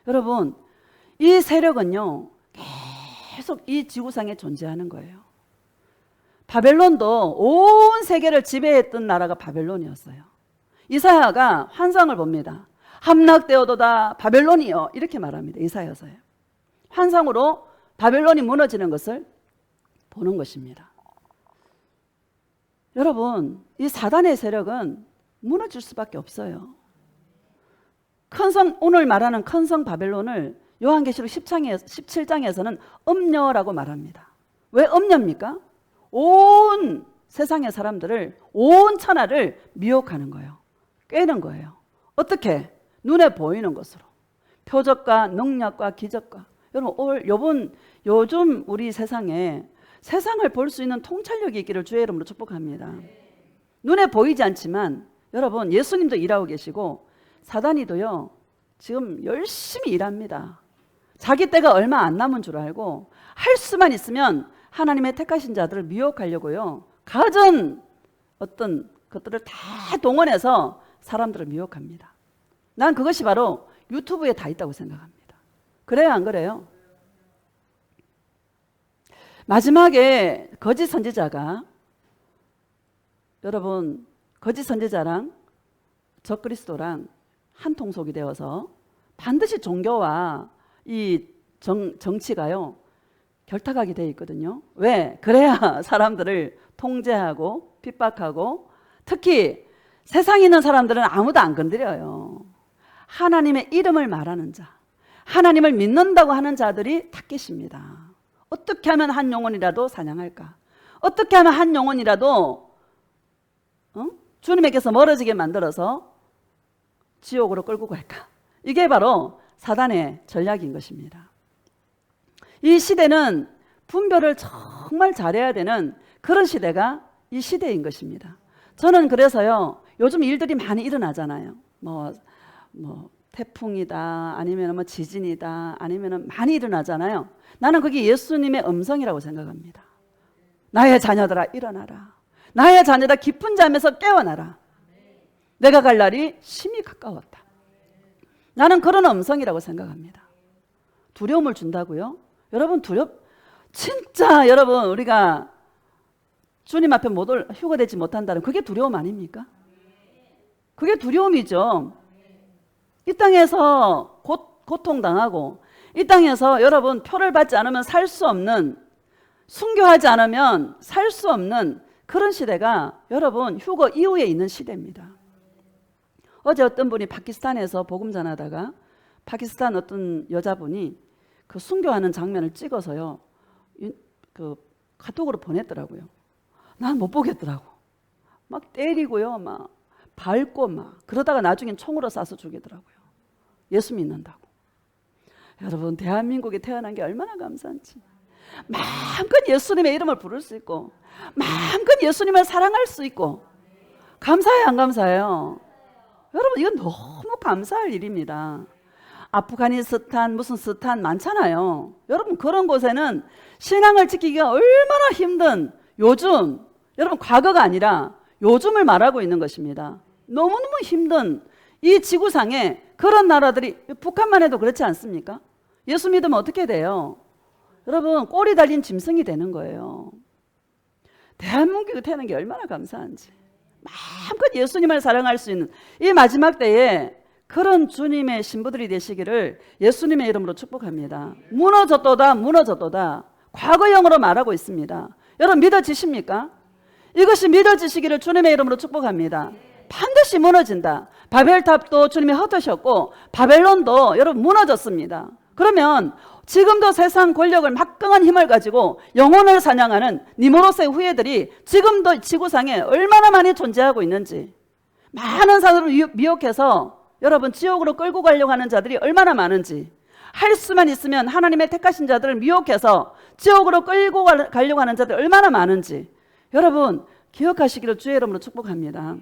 여러분 이 세력은요 계속 이 지구상에 존재하는 거예요. 바벨론도 온 세계를 지배했던 나라가 바벨론이었어요. 이사야가 환상을 봅니다. 함락되어도다 바벨론이여 이렇게 말합니다. 이사야서에 환상으로 바벨론이 무너지는 것을 보는 것입니다. 여러분 이 사단의 세력은 무너질 수밖에 없어요. 큰 성, 오늘 말하는 큰 성 바벨론을 요한계시록 17장에서는 음녀라고 말합니다. 왜 음녀입니까? 온 세상의 사람들을 온 천하를 미혹하는 거예요. 꿰는 거예요. 어떻게? 눈에 보이는 것으로 표적과 능력과 기적과. 여러분 요즘 우리 세상에 세상을 볼 수 있는 통찰력이 있기를 주의 이름으로 축복합니다. 눈에 보이지 않지만 여러분 예수님도 일하고 계시고 사단이도요 지금 열심히 일합니다. 자기 때가 얼마 안 남은 줄 알고 할 수만 있으면 하나님의 택하신 자들을 미혹하려고요 갖은 어떤 것들을 다 동원해서 사람들을 미혹합니다. 난 그것이 바로 유튜브에 다 있다고 생각합니다. 그래요 안 그래요? 마지막에 거짓 선지자가 여러분 거짓 선지자랑 적그리스도랑 한 통속이 되어서 반드시 종교와 이 정치가요 결탁하게 되어 있거든요. 왜? 그래야 사람들을 통제하고 핍박하고 특히 세상에 있는 사람들은 아무도 안 건드려요. 하나님의 이름을 말하는 자, 하나님을 믿는다고 하는 자들이 탁 계십니다. 어떻게 하면 한 영혼이라도 사냥할까? 어떻게 하면 한 영혼이라도 주님에게서 멀어지게 만들어서 지옥으로 끌고 갈까? 이게 바로 사단의 전략인 것입니다. 이 시대는 분별을 정말 잘해야 되는 그런 시대가 이 시대인 것입니다. 저는 그래서요 요즘 일들이 많이 일어나잖아요. 뭐 태풍이다 아니면 뭐 지진이다 아니면 많이 일어나잖아요. 나는 그게 예수님의 음성이라고 생각합니다. 나의 자녀들아 일어나라. 나의 자녀들아 깊은 잠에서 깨어나라. 내가 갈 날이 심히 가까웠다. 나는 그런 음성이라고 생각합니다. 두려움을 준다고요? 여러분 진짜 여러분 우리가 주님 앞에 휴거되지 못한다는 그게 두려움 아닙니까? 그게 두려움이죠. 이 땅에서 고통당하고 이 땅에서 여러분 표를 받지 않으면 살 수 없는 순교하지 않으면 살 수 없는 그런 시대가 여러분 휴거 이후에 있는 시대입니다. 어제 어떤 분이 파키스탄에서 복음 전하다가 파키스탄 어떤 여자분이 그 순교하는 장면을 찍어서요 그 카톡으로 보냈더라고요. 난 못 보겠더라고. 막 때리고요 막 밟고 막 그러다가 나중엔 총으로 쏴서 죽이더라고요. 예수 믿는다고. 여러분 대한민국에 태어난 게 얼마나 감사한지. 마음껏 예수님의 이름을 부를 수 있고 마음껏 예수님을 사랑할 수 있고 감사해요 안 감사해요? 여러분 이건 너무 감사할 일입니다. 아프가니스탄 무슨 스탄 많잖아요. 여러분 그런 곳에는 신앙을 지키기가 얼마나 힘든 요즘 여러분 과거가 아니라 요즘을 말하고 있는 것입니다. 너무너무 힘든 이 지구상에 그런 나라들이 북한만 해도 그렇지 않습니까? 예수 믿으면 어떻게 돼요? 여러분 꼬리 달린 짐승이 되는 거예요. 대한민국에 태어난 게 얼마나 감사한지. 마음껏 예수님을 사랑할 수 있는 이 마지막 때에 그런 주님의 신부들이 되시기를 예수님의 이름으로 축복합니다. 무너졌도다 무너졌도다 과거형으로 말하고 있습니다. 여러분 믿어지십니까? 이것이 믿어지시기를 주님의 이름으로 축복합니다. 반드시 무너진다. 바벨탑도 주님이 흩으셨고 바벨론도 여러분 무너졌습니다. 그러면 지금도 세상 권력을 막강한 힘을 가지고 영혼을 사냥하는 니모로스의 후예들이 지금도 지구상에 얼마나 많이 존재하고 있는지 많은 사람을 미혹해서 여러분 지옥으로 끌고 가려고 하는 자들이 얼마나 많은지 할 수만 있으면 하나님의 택하신 자들을 미혹해서 지옥으로 끌고 가려고 하는 자들이 얼마나 많은지 여러분 기억하시기를 주의 이름으로 축복합니다.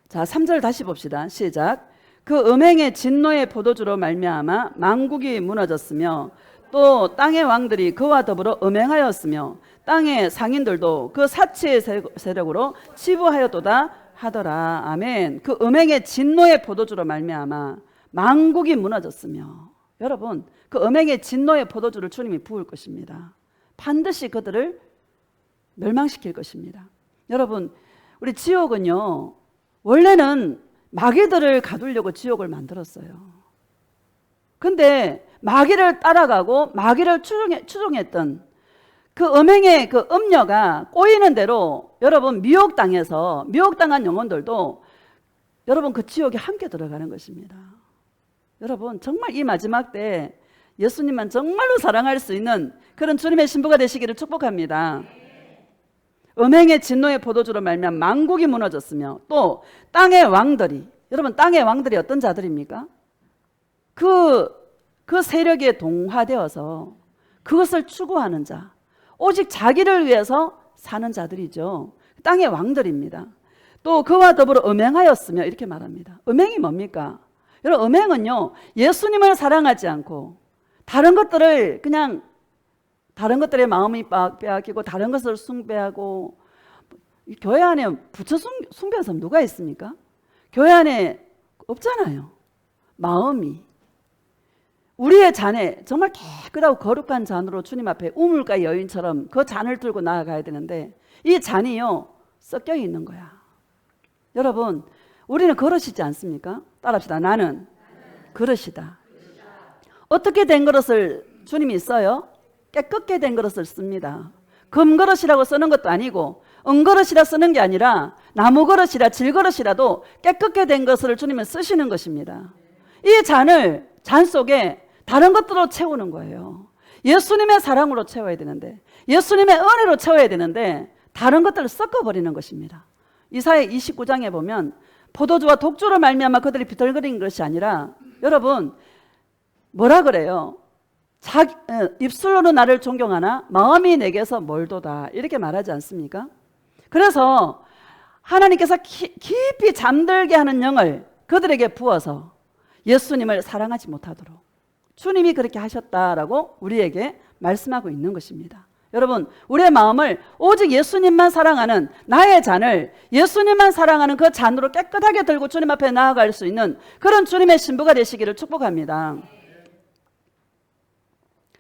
자 3절 다시 봅시다. 시작. 그 음행의 진노의 포도주로 말미암아 만국이 무너졌으며 또 땅의 왕들이 그와 더불어 음행하였으며 땅의 상인들도 그 사치의 세력으로 치부하였도다 하더라. 아멘. 그 음행의 진노의 포도주로 말미암아 만국이 무너졌으며 여러분 그 음행의 진노의 포도주를 주님이 부을 것입니다. 반드시 그들을 멸망시킬 것입니다. 여러분 우리 지옥은요 원래는 마귀들을 가두려고 지옥을 만들었어요. 근데 마귀를 따라가고 마귀를 추종했던 그 음행의 그 음녀가 꼬이는 대로 여러분 미혹당한 영혼들도 여러분 그 지옥에 함께 들어가는 것입니다. 여러분 정말 이 마지막 때 예수님만 정말로 사랑할 수 있는 그런 주님의 신부가 되시기를 축복합니다. 음행의 진노의 포도주로 말미암아 만국이 무너졌으며 또 땅의 왕들이 여러분 땅의 왕들이 어떤 자들입니까? 그 그 세력에 동화되어서 그것을 추구하는 자, 오직 자기를 위해서 사는 자들이죠. 땅의 왕들입니다. 또 그와 더불어 음행하였으며 이렇게 말합니다. 음행이 뭡니까? 여러분, 음행은요, 예수님을 사랑하지 않고 다른 것들을 그냥 다른 것들의 마음이 빼앗기고 다른 것을 숭배하고, 교회 안에 부처 숭배하는 사람 누가 있습니까? 교회 안에 없잖아요. 마음이 우리의 잔에 정말 깨끗하고 거룩한 잔으로 주님 앞에 우물가 여인처럼 그 잔을 들고 나아가야 되는데 이 잔이요 섞여 있는 거야. 여러분, 우리는 그릇이지 않습니까? 따라합시다. 나는 그릇이다. 어떻게 된 그릇을 주님이 써요? 깨끗게 된 그릇을 씁니다. 금그릇이라고 쓰는 것도 아니고 은그릇이라 쓰는 게 아니라 나무그릇이라 질그릇이라도 깨끗게 된 것을 주님은 쓰시는 것입니다. 이 잔을 잔 속에 다른 것들로 채우는 거예요. 예수님의 사랑으로 채워야 되는데, 예수님의 은혜로 채워야 되는데 다른 것들을 섞어버리는 것입니다. 이사야 29장에 보면 포도주와 독주로 말미암아 그들이 비틀거리는 것이 아니라, 여러분 뭐라 그래요? 입술로는 나를 존경하나 마음이 내게서 멀도다, 이렇게 말하지 않습니까? 그래서 하나님께서 깊이 잠들게 하는 영을 그들에게 부어서 예수님을 사랑하지 못하도록 주님이 그렇게 하셨다라고 우리에게 말씀하고 있는 것입니다. 여러분, 우리의 마음을 오직 예수님만 사랑하는, 나의 잔을 예수님만 사랑하는 그 잔으로 깨끗하게 들고 주님 앞에 나아갈 수 있는 그런 주님의 신부가 되시기를 축복합니다.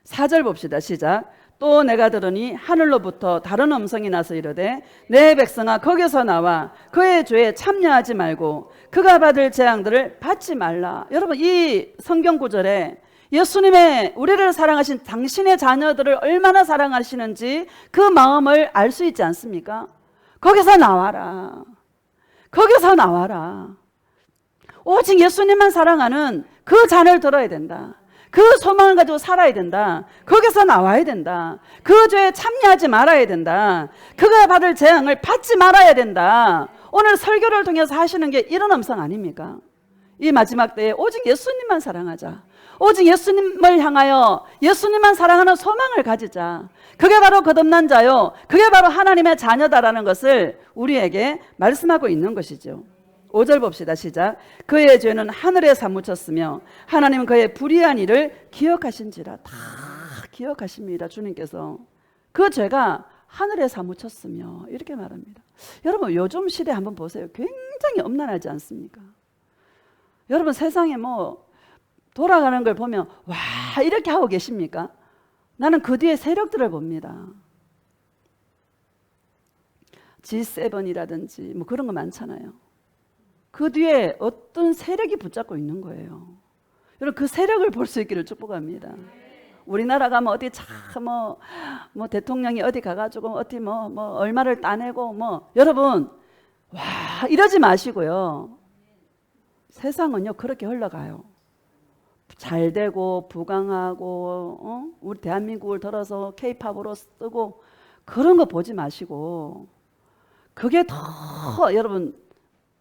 4절 봅시다. 시작. 또 내가 들으니 하늘로부터 다른 음성이 나서 이르되 내 백성아 거기서 나와 그의 죄에 참여하지 말고 그가 받을 재앙들을 받지 말라. 여러분, 이 성경 구절에 예수님의 우리를 사랑하신 당신의 자녀들을 얼마나 사랑하시는지 그 마음을 알 수 있지 않습니까? 거기서 나와라. 거기서 나와라. 오직 예수님만 사랑하는 그 잔을 들어야 된다. 그 소망을 가지고 살아야 된다. 거기서 나와야 된다. 그 죄에 참여하지 말아야 된다. 그가 받을 재앙을 받지 말아야 된다. 오늘 설교를 통해서 하시는 게 이런 음성 아닙니까? 이 마지막 때에 오직 예수님만 사랑하자. 오직 예수님을 향하여 예수님만 사랑하는 소망을 가지자. 그게 바로 거듭난 자요, 그게 바로 하나님의 자녀다라는 것을 우리에게 말씀하고 있는 것이죠. 5절 봅시다. 시작. 그의 죄는 하늘에 사무쳤으며 하나님은 그의 불의한 일을 기억하신지라. 다 기억하십니다. 주님께서 그 죄가 하늘에 사무쳤으며 이렇게 말합니다. 여러분, 요즘 시대 한번 보세요. 굉장히 엄난하지 않습니까? 여러분, 세상에 뭐 돌아가는 걸 보면 와, 이렇게 하고 계십니까? 나는 그 뒤에 세력들을 봅니다. G7이라든지 뭐 그런 거 많잖아요. 그 뒤에 어떤 세력이 붙잡고 있는 거예요. 여러분, 그 세력을 볼 수 있기를 축복합니다. 우리나라 가면 어디 뭐 대통령이 어디 가가지고 어디 뭐 얼마를 따내고 뭐, 여러분 와, 이러지 마시고요. 세상은요 그렇게 흘러가요. 잘 되고 부강하고 우리 대한민국을 들어서 K-팝으로 쓰고 그런 거 보지 마시고, 그게 더 여러분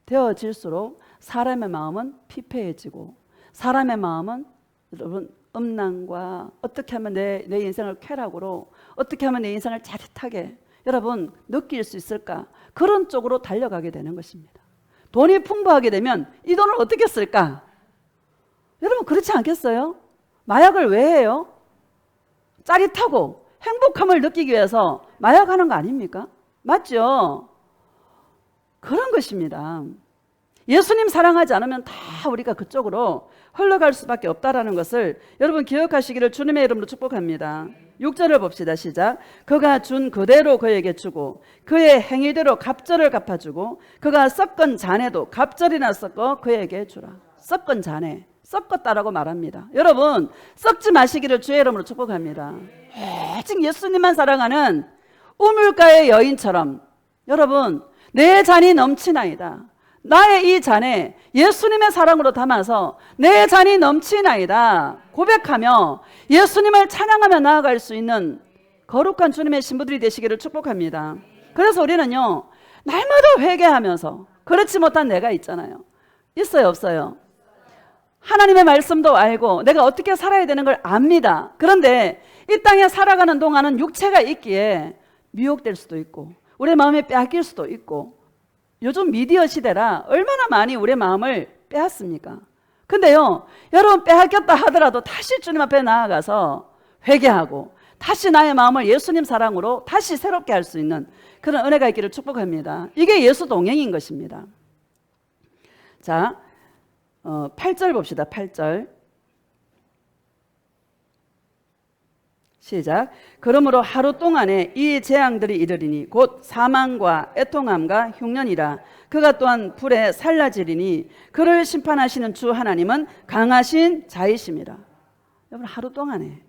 되어질수록 사람의 마음은 피폐해지고, 사람의 마음은 여러분 음란과 어떻게 하면 내 인생을 쾌락으로, 어떻게 하면 내 인생을 짜릿하게 여러분 느낄 수 있을까, 그런 쪽으로 달려가게 되는 것입니다. 돈이 풍부하게 되면 이 돈을 어떻게 쓸까? 여러분, 그렇지 않겠어요? 마약을 왜 해요? 짜릿하고 행복함을 느끼기 위해서 마약하는 거 아닙니까? 맞죠? 그런 것입니다. 예수님 사랑하지 않으면 다 우리가 그쪽으로 흘러갈 수밖에 없다라는 것을 여러분 기억하시기를 주님의 이름으로 축복합니다. 6절을 봅시다. 시작. 그가 준 그대로 그에게 주고 그의 행위대로 갑절을 갚아주고 그가 섞은 잔에도 갑절이나 섞어 그에게 주라. 섞은 잔에, 섞었다라고 말합니다. 여러분, 썩지 마시기를 주의 이름으로 축복합니다. 오직 예수님만 사랑하는 우물가의 여인처럼 여러분, 내 잔이 넘치나이다. 나의 이 잔에 예수님의 사랑으로 담아서 내 잔이 넘치나이다 고백하며 예수님을 찬양하며 나아갈 수 있는 거룩한 주님의 신부들이 되시기를 축복합니다. 그래서 우리는요 날마다 회개하면서, 그렇지 못한 내가 있잖아요. 있어요 없어요? 하나님의 말씀도 알고 내가 어떻게 살아야 되는 걸 압니다. 그런데 이 땅에 살아가는 동안은 육체가 있기에 미혹될 수도 있고 우리 마음이 빼앗길 수도 있고 요즘 미디어 시대라 얼마나 많이 우리의 마음을 빼앗습니까? 근데요, 여러분 빼앗겼다 하더라도 다시 주님 앞에 나아가서 회개하고 다시 나의 마음을 예수님 사랑으로 다시 새롭게 할 수 있는 그런 은혜가 있기를 축복합니다. 이게 예수 동행인 것입니다. 자, 8절 봅시다. 8절 시작. 그러므로 하루 동안에 이 재앙들이 이르리니 곧 사망과 애통함과 흉년이라. 그가 또한 불에 살라지리니 그를 심판하시는 주 하나님은 강하신 자이심이라. 여러분, 하루 동안에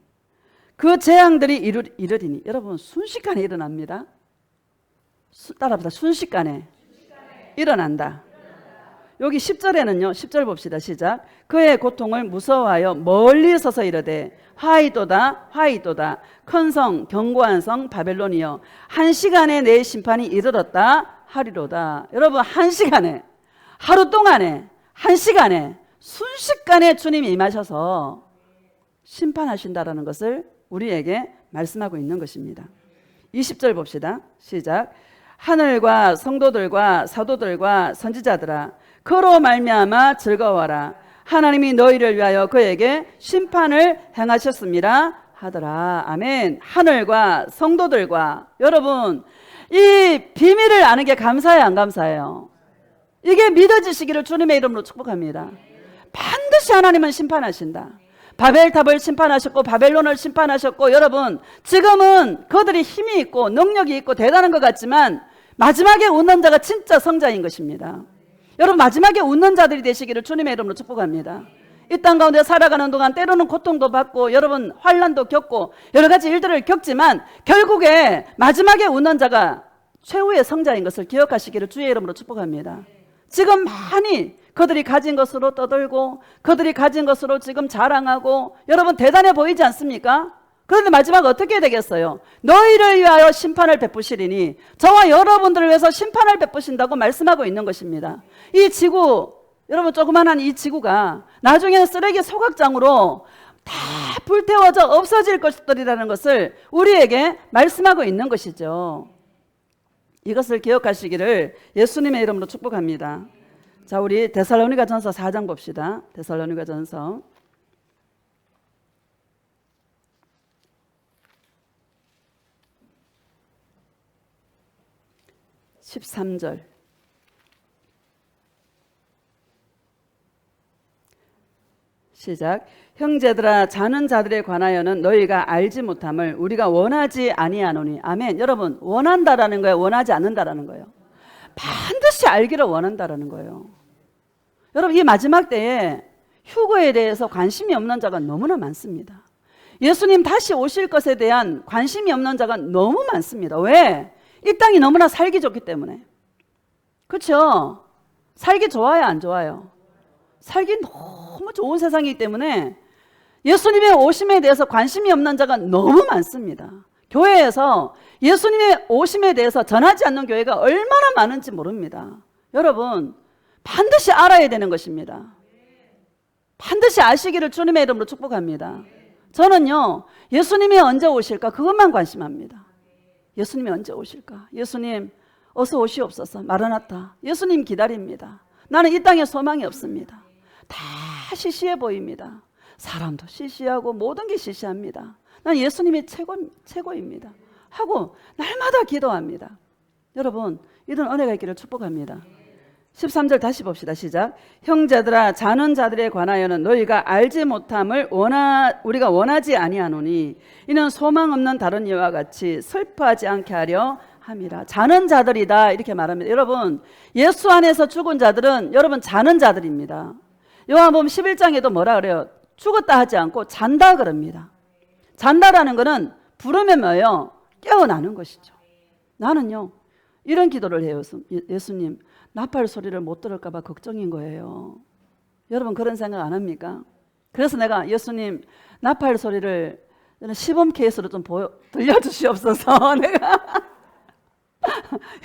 그 재앙들이 이르리니, 여러분 순식간에 일어납니다. 따라합시다. 순식간에 일어난다. 여기 10절에는요, 10절 봅시다. 시작. 그의 고통을 무서워하여 멀리 서서 이르되 화이도다 화이도다 큰 성 견고한 성 바벨론이여 한 시간에 내 심판이 이르렀다 하리로다. 여러분, 한 시간에, 하루 동안에, 한 시간에, 순식간에 주님이 임하셔서 심판하신다라는 것을 우리에게 말씀하고 있는 것입니다. 20절 봅시다. 시작. 하늘과 성도들과 사도들과 선지자들아 그로 말미암아 즐거워라. 하나님이 너희를 위하여 그에게 심판을 행하셨습니다 하더라. 아멘. 하늘과 성도들과, 여러분 이 비밀을 아는 게 감사해요, 안 감사해요? 이게 믿어지시기를 주님의 이름으로 축복합니다. 반드시 하나님은 심판하신다. 바벨탑을 심판하셨고 바벨론을 심판하셨고, 여러분 지금은 그들이 힘이 있고 능력이 있고 대단한 것 같지만 마지막에 웃는 자가 진짜 성자인 것입니다. 여러분, 마지막에 웃는 자들이 되시기를 주님의 이름으로 축복합니다. 이 땅 가운데 살아가는 동안 때로는 고통도 받고 여러분 환난도 겪고 여러 가지 일들을 겪지만 결국에 마지막에 웃는 자가 최후의 성자인 것을 기억하시기를 주의 이름으로 축복합니다. 지금 많이 그들이 가진 것으로 떠들고 그들이 가진 것으로 지금 자랑하고 여러분 대단해 보이지 않습니까? 그런데 마지막 어떻게 되겠어요? 너희를 위하여 심판을 베푸시리니, 저와 여러분들을 위해서 심판을 베푸신다고 말씀하고 있는 것입니다. 이 지구, 여러분 조그만한 이 지구가 나중에는 쓰레기 소각장으로 다 불태워져 없어질 것들이라는 것을 우리에게 말씀하고 있는 것이죠. 이것을 기억하시기를 예수님의 이름으로 축복합니다. 자, 우리 데살로니가전서 4장 봅시다. 데살로니가전서 13절 시작. 형제들아 자는 자들에 관하여는 너희가 알지 못함을 우리가 원하지 아니하노니. 아멘. 여러분, 원한다라는 거예요, 원하지 않는다라는 거예요? 반드시 알기를 원한다라는 거예요. 여러분, 이 마지막 때에 휴거에 대해서 관심이 없는 자가 너무나 많습니다. 예수님 다시 오실 것에 대한 관심이 없는 자가 너무 많습니다. 왜? 이 땅이 너무나 살기 좋기 때문에. 그렇죠? 살기 좋아요, 안 좋아요? 살기 너무 좋은 세상이기 때문에 예수님의 오심에 대해서 관심이 없는 자가 너무 많습니다. 교회에서 예수님의 오심에 대해서 전하지 않는 교회가 얼마나 많은지 모릅니다. 여러분, 반드시 알아야 되는 것입니다. 반드시 아시기를 주님의 이름으로 축복합니다. 저는요, 예수님이 언제 오실까 그것만 관심합니다. 예수님이 언제 오실까? 예수님 어서 오시옵소서. 마라나타. 예수님 기다립니다. 나는 이 땅에 소망이 없습니다. 다 시시해 보입니다. 사람도 시시하고 모든 게 시시합니다. 난 예수님이 최고입니다 하고 날마다 기도합니다. 여러분, 이런 은혜가 있기를 축복합니다. 13절 다시 봅시다. 시작. 형제들아 자는 자들에 관하여는 너희가 알지 못함을 우리가 원하지 아니하노니 이는 소망 없는 다른 이와 같이 슬퍼하지 않게 하려 함이라. 자는 자들이다 이렇게 말합니다. 여러분, 예수 안에서 죽은 자들은 여러분 자는 자들입니다. 요한복음 11장에도 뭐라 그래요? 죽었다 하지 않고 잔다 그럽니다. 잔다라는 것은 부르면 뭐예요? 깨어나는 것이죠. 나는요 이런 기도를 해요. 예수님, 나팔 소리를 못 들을까 봐 걱정인 거예요. 여러분 그런 생각 안 합니까? 그래서 내가 예수님 나팔 소리를 시범 케이스로 좀 들려주시옵소서. 내가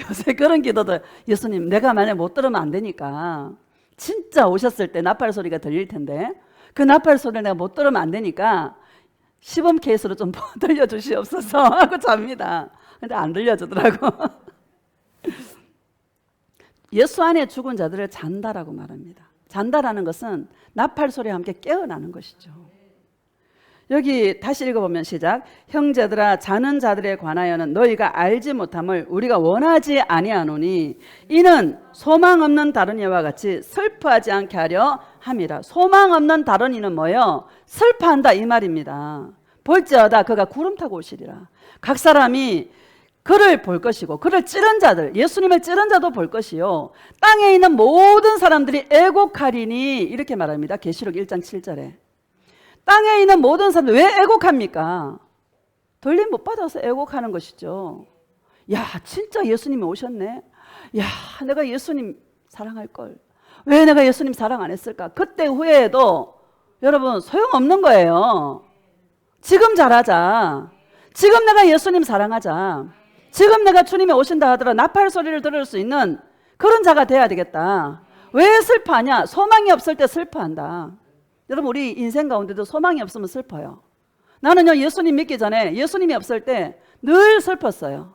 요새 그런 기도도, 예수님 내가 만약 못 들으면 안 되니까 진짜 오셨을 때 나팔 소리가 들릴 텐데 그 나팔 소리를 내가 못 들으면 안 되니까 시범 케이스로 좀 들려주시옵소서 하고 잡니다. 근데 안 들려주더라고. 예수 안에 죽은 자들을 잔다라고 말합니다. 잔다라는 것은 나팔 소리와 함께 깨어나는 것이죠. 여기 다시 읽어보면 시작. 형제들아 자는 자들에 관하여는 너희가 알지 못함을 우리가 원하지 아니하노니 이는 소망 없는 다른 이와 같이 슬퍼하지 않게 하려 함이라. 소망 없는 다른 이는 뭐예요? 슬퍼한다 이 말입니다. 볼지어다 그가 구름 타고 오시리라. 각 사람이 그를 볼 것이고 그를 찌른 자들, 예수님을 찌른 자도 볼 것이요 땅에 있는 모든 사람들이 애곡하리니 이렇게 말합니다. 계시록 1장 7절에. 땅에 있는 모든 사람들 왜 애곡합니까? 들림 못 받아서 애곡하는 것이죠. 야 진짜 예수님이 오셨네. 야 내가 예수님 사랑할 걸. 왜 내가 예수님 사랑 안 했을까? 그때 후회해도 여러분 소용없는 거예요. 지금 잘하자. 지금 내가 예수님 사랑하자. 지금 내가 주님이 오신다 하더라 나팔 소리를 들을 수 있는 그런 자가 돼야 되겠다. 왜 슬퍼하냐? 소망이 없을 때 슬퍼한다. 여러분 우리 인생 가운데도 소망이 없으면 슬퍼요. 나는요 예수님 믿기 전에 예수님이 없을 때 늘 슬펐어요.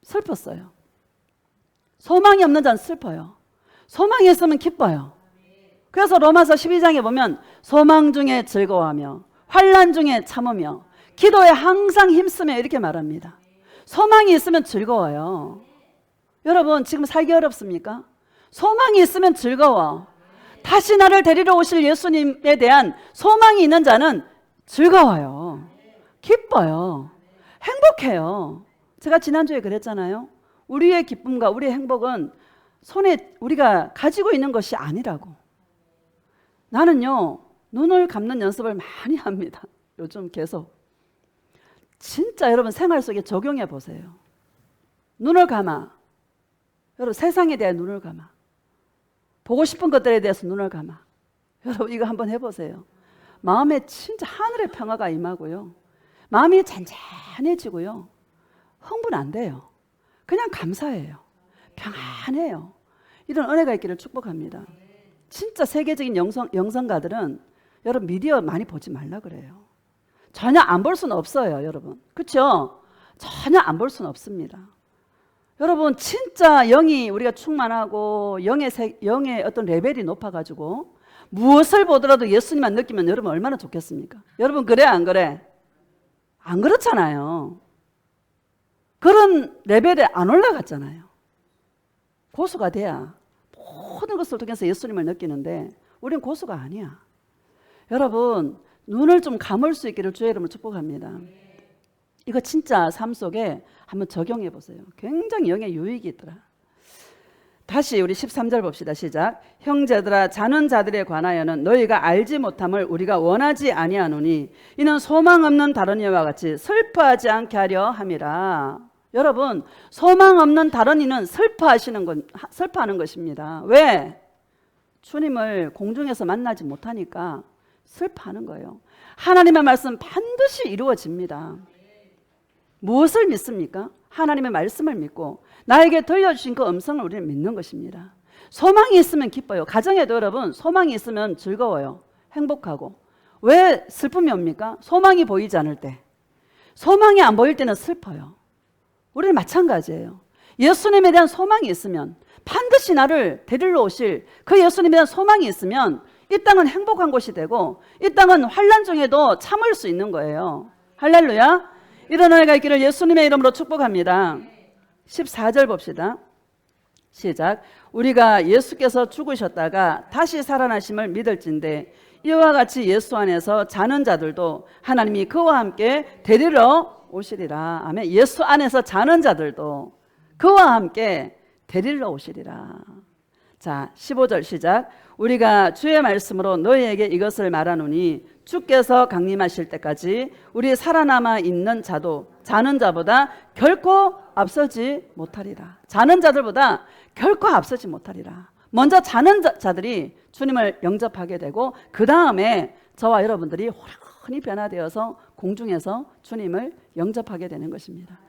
슬펐어요. 소망이 없는 자는 슬퍼요. 소망이 있으면 기뻐요. 그래서 로마서 12장에 보면 소망 중에 즐거워하며 환난 중에 참으며 기도에 항상 힘쓰며 이렇게 말합니다. 소망이 있으면 즐거워요. 여러분 지금 살기 어렵습니까? 소망이 있으면 즐거워. 다시 나를 데리러 오실 예수님에 대한 소망이 있는 자는 즐거워요. 기뻐요. 행복해요. 제가 지난주에 그랬잖아요. 우리의 기쁨과 우리의 행복은 손에 우리가 가지고 있는 것이 아니라고. 나는요 눈을 감는 연습을 많이 합니다. 요즘 계속. 진짜 여러분 생활 속에 적용해 보세요. 눈을 감아. 여러분 세상에 대한 눈을 감아. 보고 싶은 것들에 대해서 눈을 감아. 여러분 이거 한번 해보세요. 마음에 진짜 하늘의 평화가 임하고요. 마음이 잔잔해지고요. 흥분 안 돼요. 그냥 감사해요. 평안해요. 이런 은혜가 있기를 축복합니다. 진짜 세계적인 영성가들은 여러분 미디어 많이 보지 말라 그래요. 전혀 안 볼 수는 없어요, 여러분. 그렇죠? 전혀 안 볼 수는 없습니다. 여러분 진짜 영이 우리가 충만하고 영의 어떤 레벨이 높아가지고 무엇을 보더라도 예수님만 느끼면 여러분 얼마나 좋겠습니까? 여러분 그래 안 그래? 안 그렇잖아요. 그런 레벨에 안 올라갔잖아요. 고수가 돼야 모든 것을 통해서 예수님을 느끼는데 우리는 고수가 아니야. 여러분 눈을 좀 감을 수 있기를 주의 이름으로 축복합니다. 이거 진짜 삶 속에 한번 적용해 보세요. 굉장히 영의 유익이 있더라. 다시 우리 13절 봅시다. 시작. 형제들아 자는 자들에 관하여는 너희가 알지 못함을 우리가 원하지 아니하노니 이는 소망 없는 다른 이와 같이 슬퍼하지 않게 하려 함이라. 여러분 소망 없는 다른 이는 슬퍼하는 것입니다. 왜? 주님을 공중에서 만나지 못하니까 슬퍼하는 거예요. 하나님의 말씀 반드시 이루어집니다. 무엇을 믿습니까? 하나님의 말씀을 믿고 나에게 들려주신 그 음성을 우리는 믿는 것입니다. 소망이 있으면 기뻐요. 가정에도 여러분 소망이 있으면 즐거워요. 행복하고. 왜 슬픔이 옵니까? 소망이 보이지 않을 때. 소망이 안 보일 때는 슬퍼요. 우리는 마찬가지예요. 예수님에 대한 소망이 있으면 반드시 나를 데리러 오실 그 예수님에 대한 소망이 있으면 이 땅은 행복한 곳이 되고 이 땅은 환난 중에도 참을 수 있는 거예요. 할렐루야. 이런 은혜가 있기를 예수님의 이름으로 축복합니다. 14절 봅시다. 시작. 우리가 예수께서 죽으셨다가 다시 살아나심을 믿을진데 이와 같이 예수 안에서 자는 자들도 하나님이 그와 함께 데리러 오시리라. 아멘. 예수 안에서 자는 자들도 그와 함께 데리러 오시리라. 자, 15절 시작. 우리가 주의 말씀으로 너희에게 이것을 말하노니 주께서 강림하실 때까지 우리 살아남아 있는 자도 자는 자보다 결코 앞서지 못하리라. 자는 자들보다 결코 앞서지 못하리라. 먼저 자는 자들이 주님을 영접하게 되고 그 다음에 저와 여러분들이 호련히 변화되어서 공중에서 주님을 영접하게 되는 것입니다.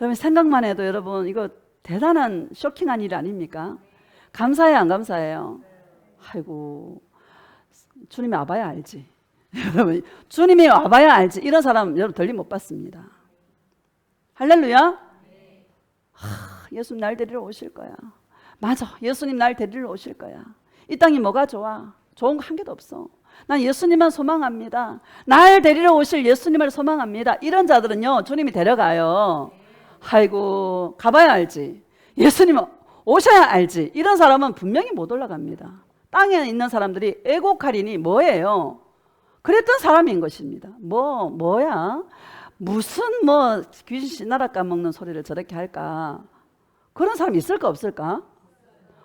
여러분 생각만 해도 여러분 이거 대단한 쇼킹한 일 아닙니까? 감사해요, 안 감사해요? 아이고, 주님이 와봐야 알지. 여러분, 주님이 와봐야 알지. 이런 사람 여러분 덜리 못 봤습니다. 할렐루야. 예수님 날 데리러 오실 거야. 맞아, 예수님 날 데리러 오실 거야. 이 땅이 뭐가 좋아? 좋은 거 한 개도 없어. 난 예수님만 소망합니다. 날 데리러 오실 예수님을 소망합니다. 이런 자들은요, 주님이 데려가요. 아이고, 가봐야 알지. 예수님 오셔야 알지. 이런 사람은 분명히 못 올라갑니다. 땅에 있는 사람들이 애곡하리니 뭐예요? 그랬던 사람인 것입니다. 뭐야? 무슨 귀신 씨나라 까먹는 소리를 저렇게 할까? 그런 사람 있을까 없을까?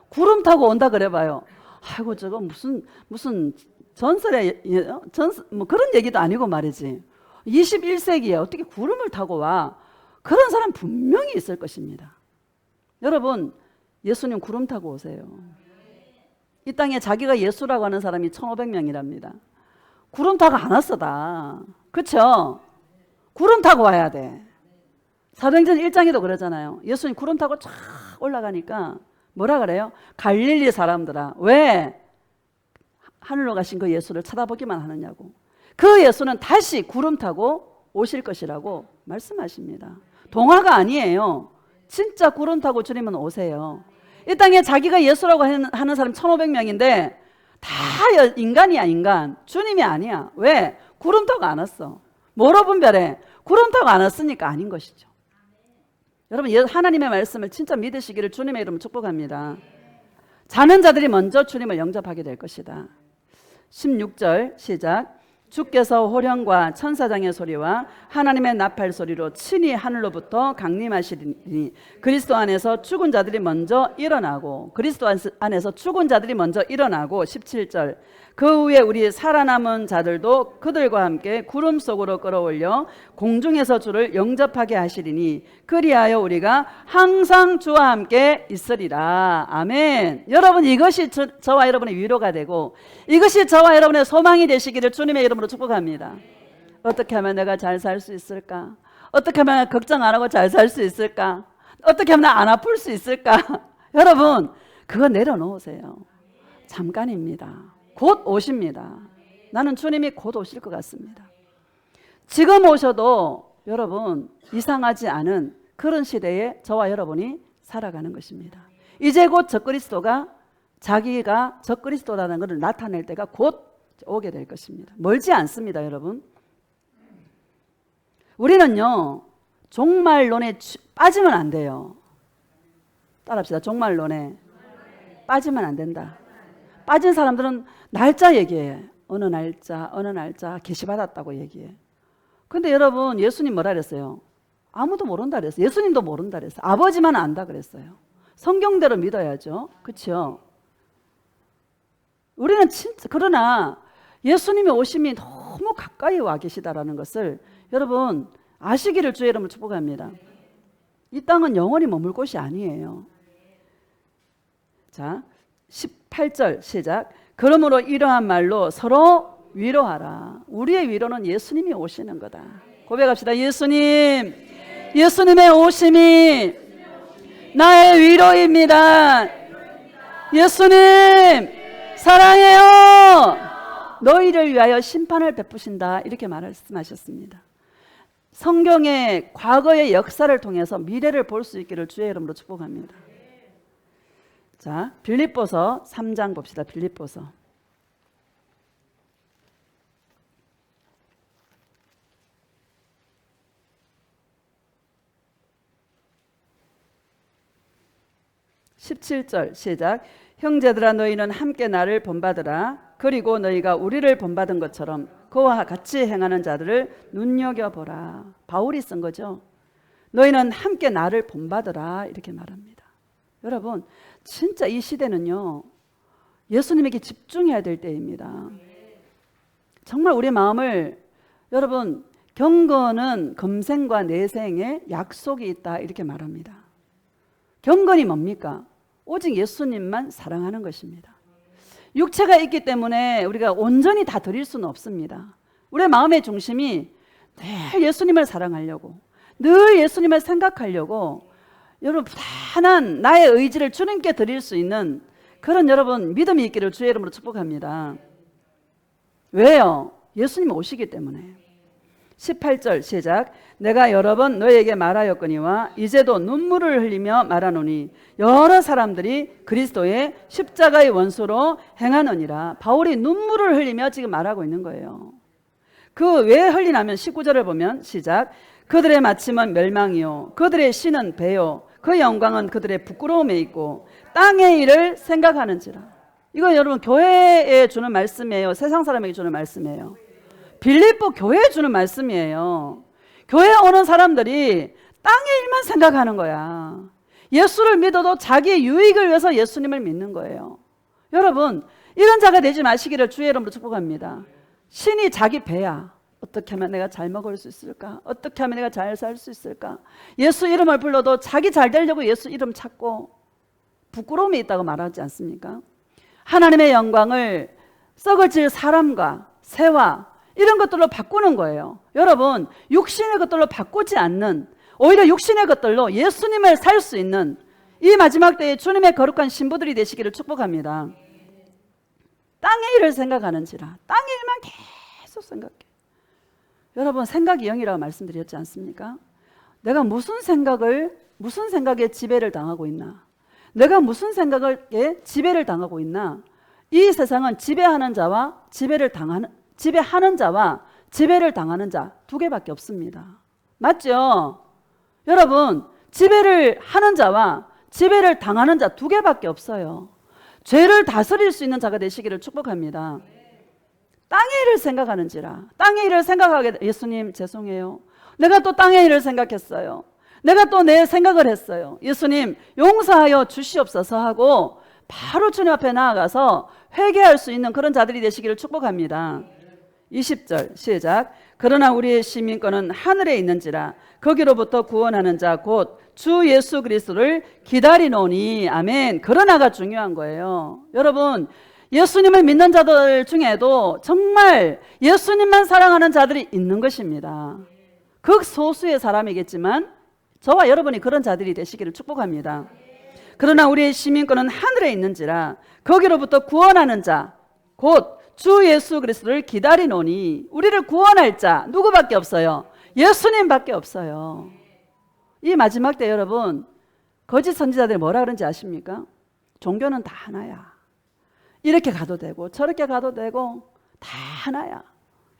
구름 타고 온다 그래봐요. 아이고, 저거 무슨 전설의 그런 얘기도 아니고 말이지. 21세기에 어떻게 구름을 타고 와? 그런 사람 분명히 있을 것입니다. 여러분, 예수님 구름 타고 오세요. 이 땅에 자기가 예수라고 하는 사람이 1500명이랍니다. 구름 타고 안 왔어 다. 그렇죠? 구름 타고 와야 돼. 사도행전 1장에도 그러잖아요. 예수님 구름 타고 쫙 올라가니까 뭐라 그래요? 갈릴리 사람들아, 왜 하늘로 가신 그 예수를 쳐다보기만 하느냐고. 그 예수는 다시 구름 타고 오실 것이라고 말씀하십니다. 동화가 아니에요. 진짜 구름 타고 주님은 오세요. 이 땅에 자기가 예수라고 하는 사람 1500명인데 다 인간이야, 인간. 주님이 아니야. 왜? 구름 타고 안 왔어. 뭐로 분별해? 구름 타고 안 왔으니까 아닌 것이죠. 여러분, 하나님의 말씀을 진짜 믿으시기를 주님의 이름으로 축복합니다. 자는 자들이 먼저 주님을 영접하게 될 것이다. 16절 시작. 주께서 호령과 천사장의 소리와 하나님의 나팔 소리로 친히 하늘로부터 강림하시리니 그리스도 안에서 죽은 자들이 먼저 일어나고, 그리스도 안에서 죽은 자들이 먼저 일어나고, 17절. 그 후에 우리 살아남은 자들도 그들과 함께 구름 속으로 끌어올려 공중에서 주를 영접하게 하시리니 그리하여 우리가 항상 주와 함께 있으리라. 아멘. 여러분, 이것이 저와 여러분의 위로가 되고 이것이 저와 여러분의 소망이 되시기를 주님의 이름으로 축복합니다. 어떻게 하면 내가 잘 살 수 있을까? 어떻게 하면 걱정 안 하고 잘 살 수 있을까? 어떻게 하면 안 아플 수 있을까? 여러분, 그거 내려놓으세요. 잠깐입니다. 곧 오십니다. 나는 주님이 곧 오실 것 같습니다. 지금 오셔도 여러분 이상하지 않은 그런 시대에 저와 여러분이 살아가는 것입니다. 이제 곧 적그리스도가 자기가 적그리스도라는 것을 나타낼 때가 곧 오게 될 것입니다. 멀지 않습니다, 여러분. 우리는요, 종말론에 빠지면 안 돼요. 따라합시다. 종말론에 빠지면 안 된다. 빠진 사람들은 날짜 얘기해. 어느 날짜 계시받았다고 얘기해. 근데 여러분, 예수님 뭐라 그랬어요? 아무도 모른다 그랬어요. 예수님도 모른다 그랬어요. 아버지만 안다 그랬어요. 성경대로 믿어야죠. 그렇죠? 우리는 진짜, 그러나 예수님의 오심이 너무 가까이 와 계시다라는 것을 여러분 아시기를 주의 이름으로 축복합니다. 이 땅은 영원히 머물 곳이 아니에요. 자, 18절 시작. 그러므로 이러한 말로 서로 위로하라. 우리의 위로는 예수님이 오시는 거다. 고백합시다. 예수님의 오심이 나의 위로입니다. 예수님 사랑해요. 너희를 위하여 심판을 베푸신다. 이렇게 말씀하셨습니다. 성경의 과거의 역사를 통해서 미래를 볼 수 있기를 주의 이름으로 축복합니다. 자, 빌립보서 3장 봅시다. 빌립보서. (17절) 시작. 형제들아, 너희는 함께 나를 본받으라. 그리고 너희가 우리를 본받은 것처럼 그와 같이 행하는 자들을 눈여겨보라. 바울이 쓴 거죠. 너희는 함께 나를 본받으라. 이렇게 말합니다. 여러분, 진짜 이 시대는요, 예수님에게 집중해야 될 때입니다. 정말 우리 마음을, 여러분, 경건은 금생과 내생에 약속이 있다. 이렇게 말합니다. 경건이 뭡니까? 오직 예수님만 사랑하는 것입니다. 육체가 있기 때문에 우리가 온전히 다 드릴 수는 없습니다. 우리의 마음의 중심이 늘 예수님을 사랑하려고, 늘 예수님을 생각하려고, 여러분, 편안한 나의 의지를 주님께 드릴 수 있는 그런 여러분 믿음이 있기를 주의 이름으로 축복합니다. 왜요? 예수님 오시기 때문에. 18절 시작. 내가 여러 번 너에게 말하였거니와 이제도 눈물을 흘리며 말하노니 여러 사람들이 그리스도의 십자가의 원수로 행하느니라. 바울이 눈물을 흘리며 지금 말하고 있는 거예요. 그 왜 흘리냐면 19절을 보면 시작. 그들의 마침은 멸망이요 그들의 신은 배요 그 영광은 그들의 부끄러움에 있고 땅의 일을 생각하는지라. 이거 여러분 교회에 주는 말씀이에요? 세상 사람에게 주는 말씀이에요? 빌립보 교회에 주는 말씀이에요. 교회에 오는 사람들이 땅의 일만 생각하는 거야. 예수를 믿어도 자기의 유익을 위해서 예수님을 믿는 거예요. 여러분 이런 자가 되지 마시기를 주의 이름으로 축복합니다. 신이 자기 배야. 어떻게 하면 내가 잘 먹을 수 있을까? 어떻게 하면 내가 잘 살 수 있을까? 예수 이름을 불러도 자기 잘 되려고 예수 이름 찾고 부끄러움이 있다고 말하지 않습니까? 하나님의 영광을 썩어질 사람과 새와 이런 것들로 바꾸는 거예요. 여러분 육신의 것들로 바꾸지 않는, 오히려 육신의 것들로 예수님을 살 수 있는 이 마지막 때에 주님의 거룩한 신부들이 되시기를 축복합니다. 땅의 일을 생각하는지라. 땅의 일만 계속 생각해. 여러분 생각이 영이라고 말씀드렸지 않습니까? 내가 무슨 생각에 지배를 당하고 있나? 내가 무슨 생각에 지배를 당하고 있나? 이 세상은 지배하는 자와 지배하는 자와 지배를 당하는 자 두 개밖에 없습니다. 맞죠? 여러분 지배를 하는 자와 지배를 당하는 자 두 개밖에 없어요. 죄를 다스릴 수 있는 자가 되시기를 축복합니다. 땅의 일을 생각하는지라. 땅의 일을 생각하게 예수님 죄송해요. 내가 또 땅의 일을 생각했어요. 내가 또 내 생각을 했어요. 예수님 용서하여 주시옵소서 하고 바로 주님 앞에 나아가서 회개할 수 있는 그런 자들이 되시기를 축복합니다. 20절 시작. 그러나 우리의 시민권은 하늘에 있는지라 거기로부터 구원하는 자 곧 주 예수 그리스도를 기다리노니. 아멘. 그러나가 중요한 거예요. 여러분 예수님을 믿는 자들 중에도 정말 예수님만 사랑하는 자들이 있는 것입니다. 극소수의 사람이겠지만 저와 여러분이 그런 자들이 되시기를 축복합니다. 그러나 우리의 시민권은 하늘에 있는지라 거기로부터 구원하는 자 곧 주 예수 그리스도를 기다리노니. 우리를 구원할 자 누구밖에 없어요? 예수님밖에 없어요. 이 마지막 때 여러분 거짓 선지자들이 뭐라 그런지 아십니까? 종교는 다 하나야. 이렇게 가도 되고 저렇게 가도 되고 다 하나야.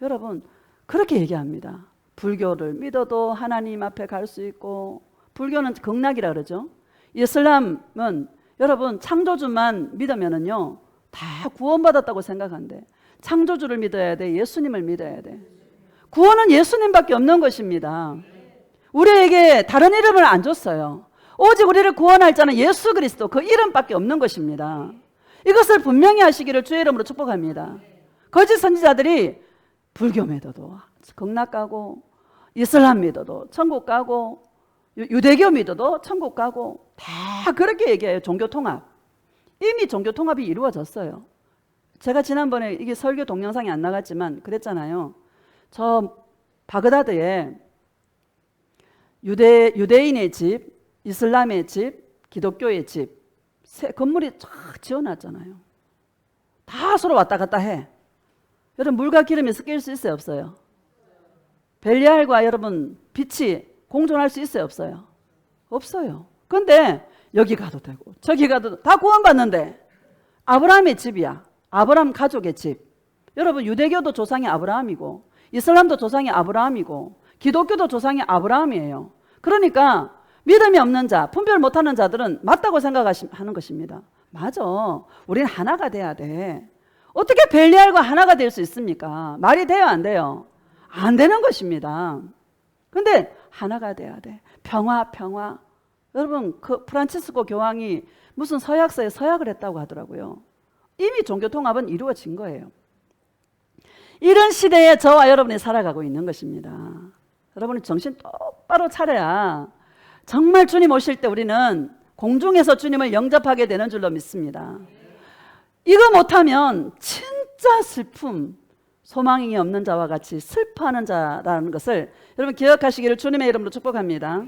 여러분 그렇게 얘기합니다. 불교를 믿어도 하나님 앞에 갈 수 있고, 불교는 극락이라 그러죠. 이슬람은 여러분 창조주만 믿으면은요 다 구원받았다고 생각한대. 창조주를 믿어야 돼. 예수님을 믿어야 돼. 구원은 예수님밖에 없는 것입니다. 우리에게 다른 이름을 안 줬어요. 오직 우리를 구원할 자는 예수 그리스도, 그 이름밖에 없는 것입니다. 이것을 분명히 하시기를 주의 이름으로 축복합니다. 거짓 선지자들이 불교 믿어도 극락 가고, 이슬람 믿어도 천국 가고, 유대교 믿어도 천국 가고, 다 그렇게 얘기해요. 종교 통합. 이미 종교 통합이 이루어졌어요. 제가 지난번에 이게 설교 동영상이 안 나갔지만 그랬잖아요. 저 바그다드에 유대인의 집, 이슬람의 집, 기독교의 집, 건물이 쫙 지어놨잖아요. 다 서로 왔다 갔다 해. 여러분 물과 기름이 섞일 수 있어요, 없어요? 벨리알과 여러분 빛이 공존할 수 있어요, 없어요? 없어요. 근데 여기 가도 되고 저기 가도 다 구원받는데 아브라함의 집이야. 아브라함 가족의 집. 여러분 유대교도 조상이 아브라함이고, 이슬람도 조상이 아브라함이고, 기독교도 조상이 아브라함이에요. 그러니까 믿음이 없는 자, 분별 못하는 자들은 맞다고 생각하는 것입니다. 맞아. 우리는 하나가 돼야 돼. 어떻게 벨리알과 하나가 될 수 있습니까? 말이 돼요, 안 돼요? 안 되는 것입니다. 근데 하나가 돼야 돼. 평화. 여러분 그 프란치스코 교황이 무슨 서약서에 서약을 했다고 하더라고요. 이미 종교 통합은 이루어진 거예요. 이런 시대에 저와 여러분이 살아가고 있는 것입니다. 여러분이 정신 똑바로 차려야 정말 주님 오실 때 우리는 공중에서 주님을 영접하게 되는 줄로 믿습니다. 이거 못하면 진짜 슬픔, 소망이 없는 자와 같이 슬퍼하는 자라는 것을 여러분 기억하시기를 주님의 이름으로 축복합니다.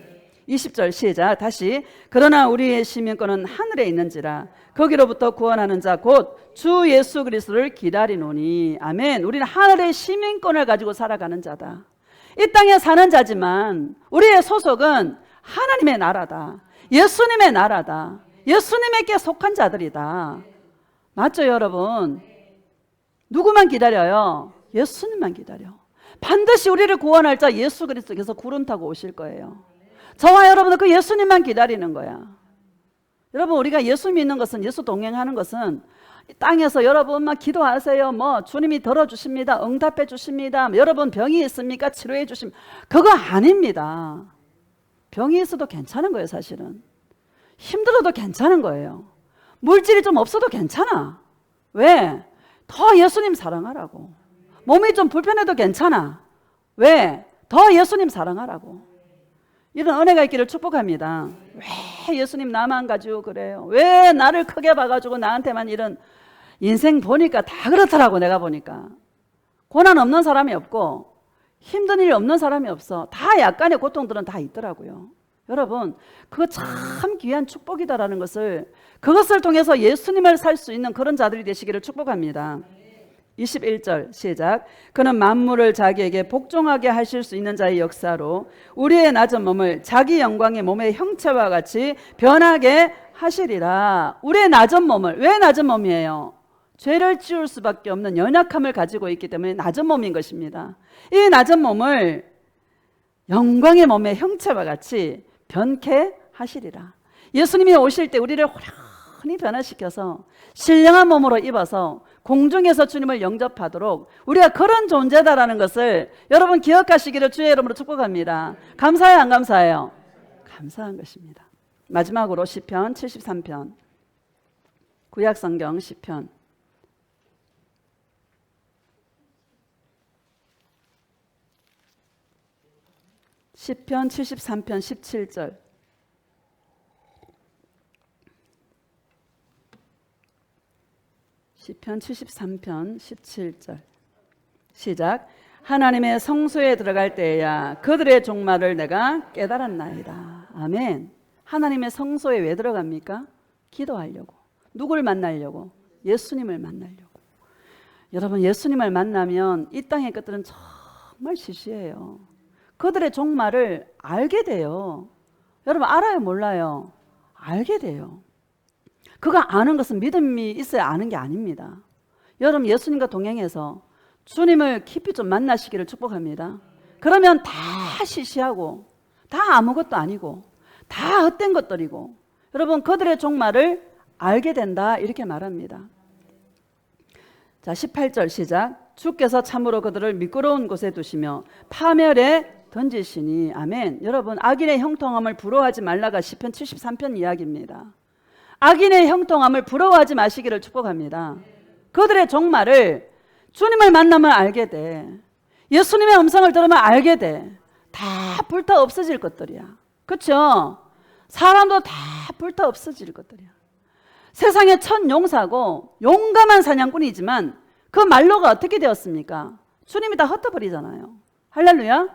20절 시작. 다시. 그러나 우리의 시민권은 하늘에 있는지라 거기로부터 구원하는 자 곧 주 예수 그리스도를 기다리노니. 아멘. 우리는 하늘의 시민권을 가지고 살아가는 자다. 이 땅에 사는 자지만 우리의 소속은 하나님의 나라다. 예수님의 나라다. 예수님에게 속한 자들이다. 맞죠, 여러분? 누구만 기다려요? 예수님만 기다려. 반드시 우리를 구원할 자 예수 그리스도께서 구름 타고 오실 거예요. 저와 여러분은 그 예수님만 기다리는 거야. 여러분, 우리가 예수 믿는 것은, 예수 동행하는 것은 땅에서 여러분만 기도하세요. 뭐 주님이 들어주십니다. 응답해 주십니다. 여러분 병이 있습니까? 치료해 주십니다. 그거 아닙니다. 병이 있어도 괜찮은 거예요, 사실은. 힘들어도 괜찮은 거예요. 물질이 좀 없어도 괜찮아. 왜? 더 예수님 사랑하라고. 몸이 좀 불편해도 괜찮아. 왜? 더 예수님 사랑하라고. 이런 은혜가 있기를 축복합니다. 왜 예수님 나만 가지고 그래요? 왜 나를 크게 봐가지고 나한테만 이런, 인생 보니까 다 그렇더라고. 내가 보니까 고난 없는 사람이 없고 힘든 일 없는 사람이 없어. 다 약간의 고통들은 다 있더라고요. 여러분, 그거 참 귀한 축복이다라는 것을, 그것을 통해서 예수님을 살 수 있는 그런 자들이 되시기를 축복합니다. 21절 시작. 그는 만물을 자기에게 복종하게 하실 수 있는 자의 역사로 우리의 낮은 몸을 자기 영광의 몸의 형체와 같이 변하게 하시리라. 우리의 낮은 몸을, 왜 낮은 몸이에요? 죄를 지을 수밖에 없는 연약함을 가지고 있기 때문에 낮은 몸인 것입니다. 이 낮은 몸을 영광의 몸의 형체와 같이 변케 하시리라. 예수님이 오실 때 우리를 호련히 변화시켜서 신령한 몸으로 입어서 공중에서 주님을 영접하도록 우리가 그런 존재다라는 것을 여러분 기억하시기를 주의 이름으로 축복합니다. 감사해요, 안 감사해요? 감사한 것입니다. 마지막으로 시편 73편, 구약성경 시편. 시편 73편 17절. 시편 73편 17절 시작. 하나님의 성소에 들어갈 때야 그들의 종말을 내가 깨달았나이다. 아멘. 하나님의 성소에 왜 들어갑니까? 기도하려고. 누굴 만나려고? 예수님을 만나려고. 여러분, 예수님을 만나면 이 땅의 것들은 정말 시시해요. 그들의 종말을 알게 돼요. 여러분, 알아요, 몰라요? 알게 돼요. 그거 아는 것은 믿음이 있어야 아는 게 아닙니다. 여러분, 예수님과 동행해서 주님을 깊이 좀 만나시기를 축복합니다. 그러면 다 시시하고 다 아무것도 아니고 다 헛된 것들이고 여러분, 그들의 종말을 알게 된다, 이렇게 말합니다. 자, 18절 시작. 주께서 참으로 그들을 미끄러운 곳에 두시며 파멸에 던지시니. 아멘. 여러분, 악인의 형통함을 부러워하지 말라가 시편 73편 이야기입니다. 악인의 형통함을 부러워하지 마시기를 축복합니다. 그들의 종말을 주님을 만나면 알게 돼. 예수님의 음성을 들으면 알게 돼. 다 불타 없어질 것들이야. 그렇죠? 사람도 다 불타 없어질 것들이야. 세상의 첫 용사고 용감한 사냥꾼이지만 그 말로가 어떻게 되었습니까? 주님이 다 흩어버리잖아요. 할렐루야.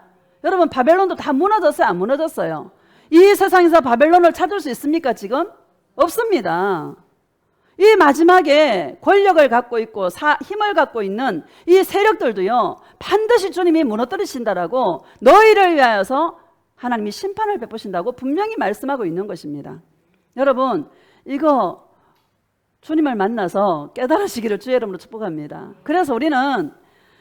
여러분, 바벨론도 다 무너졌어요, 안 무너졌어요? 이 세상에서 바벨론을 찾을 수 있습니까, 지금? 없습니다. 이 마지막에 권력을 갖고 있고 힘을 갖고 있는 이 세력들도요, 반드시 주님이 무너뜨리신다라고, 너희를 위하여서 하나님이 심판을 베푸신다고 분명히 말씀하고 있는 것입니다. 여러분, 이거 주님을 만나서 깨달으시기를 주의 이름으로 축복합니다. 그래서 우리는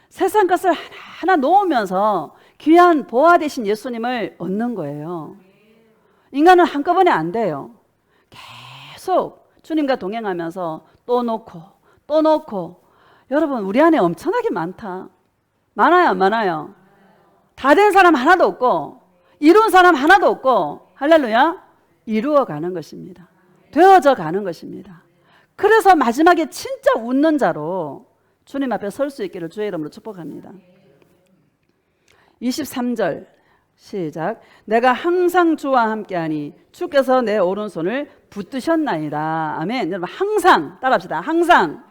세상 것을 하나하나 놓으면서 귀한 보화 되신 예수님을 얻는 거예요. 인간은 한꺼번에 안 돼요. 계속 주님과 동행하면서 또 놓고. 여러분, 우리 안에 엄청나게 많다. 많아요, 안 많아요? 다 된 사람 하나도 없고 이룬 사람 하나도 없고, 할렐루야, 이루어가는 것입니다. 되어져 가는 것입니다. 그래서 마지막에 진짜 웃는 자로 주님 앞에 설 수 있기를 주의 이름으로 축복합니다. 23절 시작. 내가 항상 주와 함께하니 주께서 내 오른손을 붙드셨나이다. 아멘. 여러분, 항상 따라합시다. 항상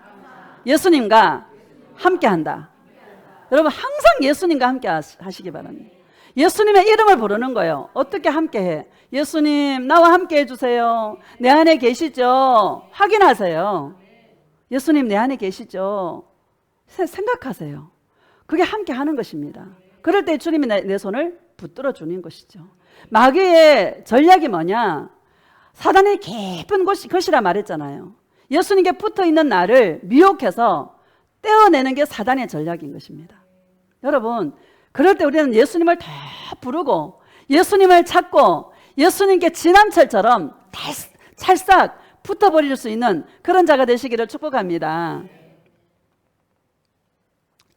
예수님과 함께한다. 여러분, 항상 예수님과 함께 하시기 바랍니다. 예수님의 이름을 부르는 거예요. 어떻게 함께해? 예수님 나와 함께 해주세요. 내 안에 계시죠? 확인하세요. 예수님 내 안에 계시죠? 생각하세요. 그게 함께 하는 것입니다. 그럴 때 주님이 내 손을 붙들어 주는 것이죠. 마귀의 전략이 뭐냐? 사단의 깊은 것이라 말했잖아요. 예수님께 붙어 있는 나를 미혹해서 떼어내는 게 사단의 전략인 것입니다. 여러분, 그럴 때 우리는 예수님을 다 부르고 예수님을 찾고 예수님께 지남철처럼 찰싹 붙어버릴 수 있는 그런 자가 되시기를 축복합니다.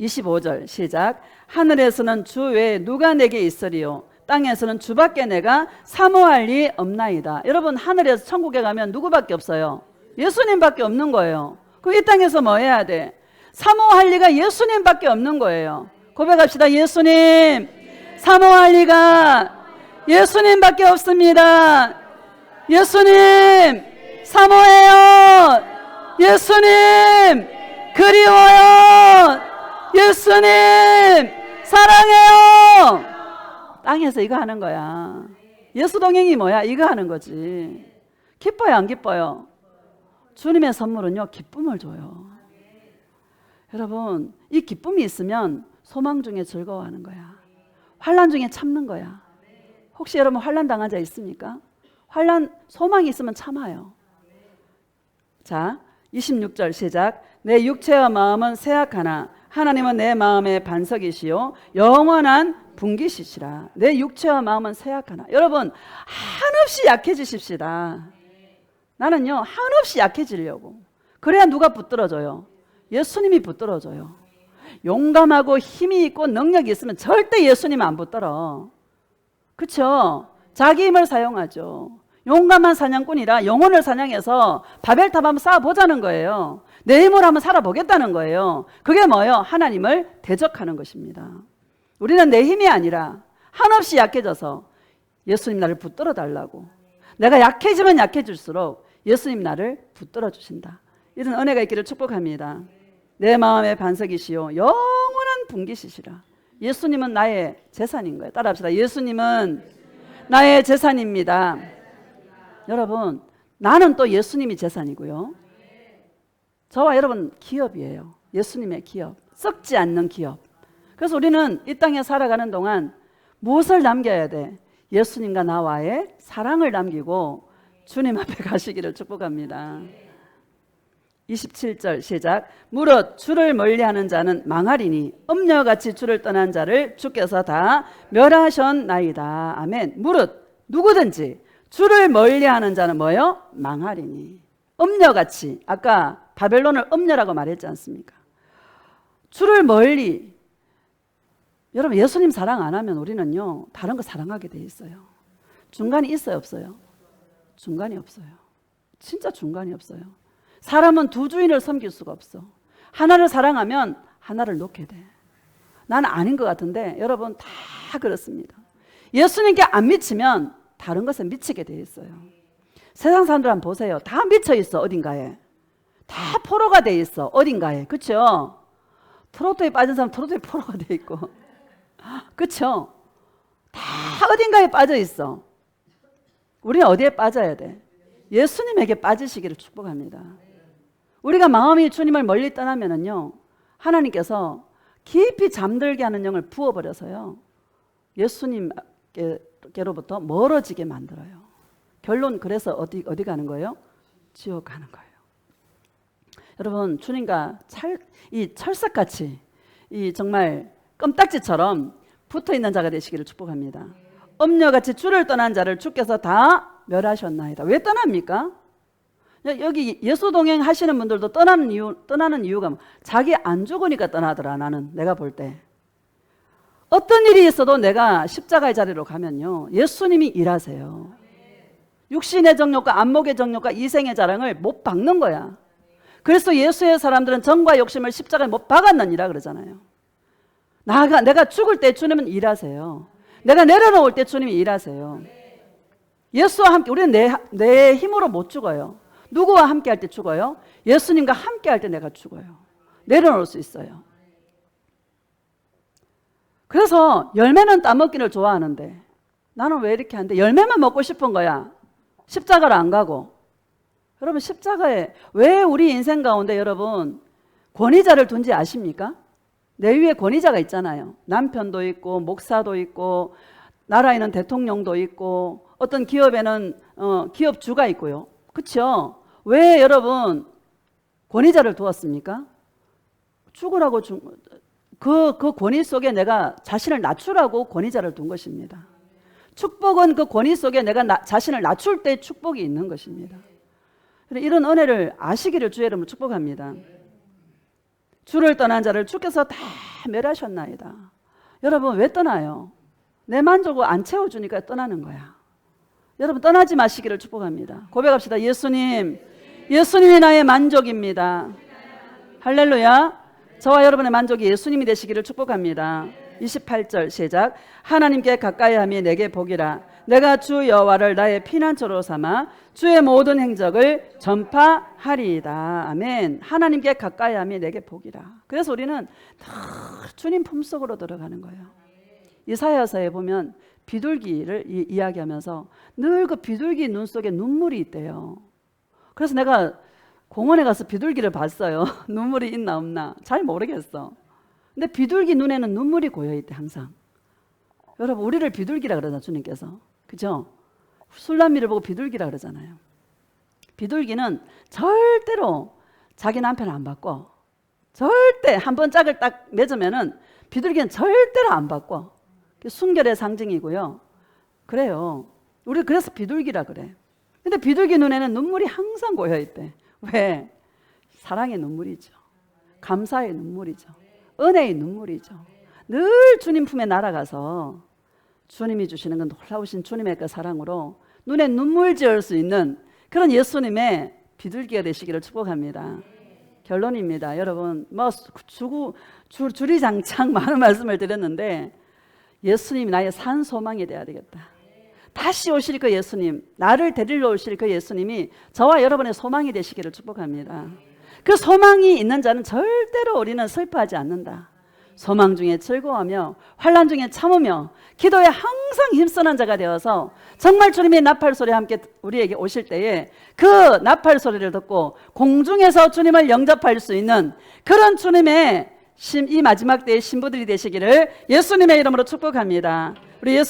25절 시작. 하늘에서는 주 외에 누가 내게 있으리요? 땅에서는 주밖에 내가 사모할 리 없나이다. 여러분, 하늘에서 천국에 가면 누구밖에 없어요? 예수님밖에 없는 거예요. 그럼 이 땅에서 뭐 해야 돼? 사모할 리가 예수님밖에 없는 거예요. 고백합시다. 예수님, 사모할 리가 예수님밖에 없습니다. 예수님, 사모해요. 예수님, 그리워요. 예수님, 사랑해요. 땅에서 이거 하는 거야. 예수 동행이 뭐야? 이거 하는 거지. 기뻐요, 안 기뻐요? 주님의 선물은요, 기쁨을 줘요. 여러분, 이 기쁨이 있으면 소망 중에 즐거워하는 거야. 환난 중에 참는 거야. 혹시 여러분 환난 당한 자 있습니까? 소망이 있으면 참아요. 자, 26절 시작. 내 육체와 마음은 쇠약하나 하나님은 내 마음의 반석이시요 영원한 분기시시라. 내 육체와 마음은 쇠약하나. 여러분, 한없이 약해지십시다. 나는요, 한없이 약해지려고. 그래야 누가 붙들어줘요? 예수님이 붙들어줘요. 용감하고 힘이 있고 능력이 있으면 절대 예수님 안 붙들어. 그렇죠? 자기 힘을 사용하죠. 용감한 사냥꾼이라 영혼을 사냥해서 바벨탑 한번 쌓아보자는 거예요. 내 힘으로 한번 살아보겠다는 거예요. 그게 뭐예요? 하나님을 대적하는 것입니다. 우리는 내 힘이 아니라 한없이 약해져서 예수님 나를 붙들어 달라고. 내가 약해지면 약해질수록 예수님 나를 붙들어 주신다. 이런 은혜가 있기를 축복합니다. 내 마음의 반석이시요 영원한 분기시시라. 예수님은 나의 재산인 거예요. 따라합시다. 예수님은 나의 재산입니다. 여러분, 나는 또 예수님이 재산이고요. 저와 여러분 기업이에요. 예수님의 기업. 썩지 않는 기업. 그래서 우리는 이 땅에 살아가는 동안 무엇을 남겨야 돼? 예수님과 나와의 사랑을 남기고 주님 앞에 가시기를 축복합니다. 27절 시작. 무릇 주를 멀리하는 자는 망하리니 음녀같이 주를 떠난 자를 주께서 다 멸하셨나이다. 아멘. 무릇 누구든지 주를 멀리하는 자는 뭐예요? 망하리니. 음녀같이, 아까 바벨론을 음녀라고 말했지 않습니까? 주를 멀리. 여러분, 예수님 사랑 안 하면 우리는요 다른 거 사랑하게 돼 있어요. 중간이 있어요, 없어요? 중간이 없어요. 진짜 중간이 없어요. 사람은 두 주인을 섬길 수가 없어. 하나를 사랑하면 하나를 놓게 돼. 나는 아닌 것 같은데 여러분 다 그렇습니다. 예수님께 안 미치면 다른 것에 미치게 돼 있어요. 세상 사람들 한번 보세요. 다 미쳐 있어, 어딘가에. 다 포로가 돼 있어, 어딘가에. 그렇죠? 트로트에 빠진 사람 트로트에 포로가 돼 있고. 그렇죠? 다 어딘가에 빠져 있어. 우리는 어디에 빠져야 돼? 예수님에게 빠지시기를 축복합니다. 우리가 마음이 주님을 멀리 떠나면은요, 하나님께서 깊이 잠들게 하는 영을 부어버려서요, 예수님께로부터 멀어지게 만들어요. 결론, 그래서 어디 가는 거예요? 지옥 가는 거예요. 여러분, 주님과 이 철석같이 이 정말 껌딱지처럼 붙어있는 자가 되시기를 축복합니다. 음녀같이 주를 떠난 자를 주께서 다 멸하셨나이다. 왜 떠납니까? 여기 예수 동행 하시는 분들도 떠나는 이유가 자기 안 죽으니까 떠나더라. 나는 내가 볼 때 어떤 일이 있어도 내가 십자가의 자리로 가면요, 예수님이 일하세요. 육신의 정욕과 안목의 정욕과 이생의 자랑을 못 박는 거야. 그래서 예수의 사람들은 정과 욕심을 십자가에 못 박았느니라 그러잖아요. 내가 죽을 때 주님은 일하세요. 내가 내려놓을 때 주님이 일하세요. 예수와 함께, 우리는 내 힘으로 못 죽어요. 누구와 함께 할 때 죽어요? 예수님과 함께 할 때 내가 죽어요. 내려놓을 수 있어요. 그래서 열매는 따먹기를 좋아하는데 나는 왜 이렇게 하는데 열매만 먹고 싶은 거야. 십자가를 안 가고. 여러분 십자가에 왜 우리 인생 가운데 여러분 권위자를 둔지 아십니까? 내 위에 권위자가 있잖아요. 남편도 있고 목사도 있고 나라에는 대통령도 있고 어떤 기업에는 기업주가 있고요. 그렇죠? 왜 여러분 권위자를 두었습니까? 죽으라고 그 권위 속에 내가 자신을 낮추라고 권위자를 둔 것입니다. 축복은 그 권위 속에 내가 자신을 낮출 때 축복이 있는 것입니다. 이런 은혜를 아시기를 주의 이름으로 축복합니다. 주를 떠난 자를 주께서 다 멸하셨나이다. 여러분 왜 떠나요? 내 만족을 안 채워주니까 떠나는 거야. 여러분 떠나지 마시기를 축복합니다. 고백합시다. 예수님이 나의 만족입니다. 할렐루야. 저와 여러분의 만족이 예수님이 되시기를 축복합니다. 28절 시작. 하나님께 가까이함이 내게 복이라. 내가 주 여호와를 나의 피난처로 삼아 주의 모든 행적을 전파하리이다. 아멘. 하나님께 가까이함이 내게 복이라. 그래서 우리는 다 주님 품속으로 들어가는 거예요. 이사야서에 보면 비둘기를 이야기하면서 늘 그 비둘기 눈 속에 눈물이 있대요. 그래서 내가 공원에 가서 비둘기를 봤어요. 눈물이 있나 없나 잘 모르겠어. 근데 비둘기 눈에는 눈물이 고여있대 항상. 여러분 우리를 비둘기라 그러잖아요. 주님께서. 그죠? 술람미를 보고 비둘기라 그러잖아요. 비둘기는 절대로 자기 남편을 안 바꿔. 절대 한 번 짝을 딱 맺으면은 비둘기는 절대로 안 바꿔. 순결의 상징이고요. 그래요. 우리 그래서 비둘기라 그래. 근데 비둘기 눈에는 눈물이 항상 고여있대. 왜? 사랑의 눈물이죠. 감사의 눈물이죠. 은혜의 눈물이죠. 늘 주님 품에 날아가서 주님이 주시는 건 놀라우신 주님의 그 사랑으로 눈에 눈물 지을 수 있는 그런 예수님의 비둘기가 되시기를 축복합니다. 결론입니다. 여러분 주리장창 많은 말씀을 드렸는데 예수님이 나의 산 소망이 되어야 되겠다. 다시 오실 그 예수님, 나를 데리러 오실 그 예수님이 저와 여러분의 소망이 되시기를 축복합니다. 그 소망이 있는 자는 절대로 우리는 슬퍼하지 않는다. 소망 중에 즐거워하며 환난 중에 참으며 기도에 항상 힘쓰는 자가 되어서 정말 주님의 나팔 소리와 함께 우리에게 오실 때에 그 나팔 소리를 듣고 공중에서 주님을 영접할 수 있는 그런 주님의 이 마지막 때의 신부들이 되시기를 예수님의 이름으로 축복합니다. 우리 예수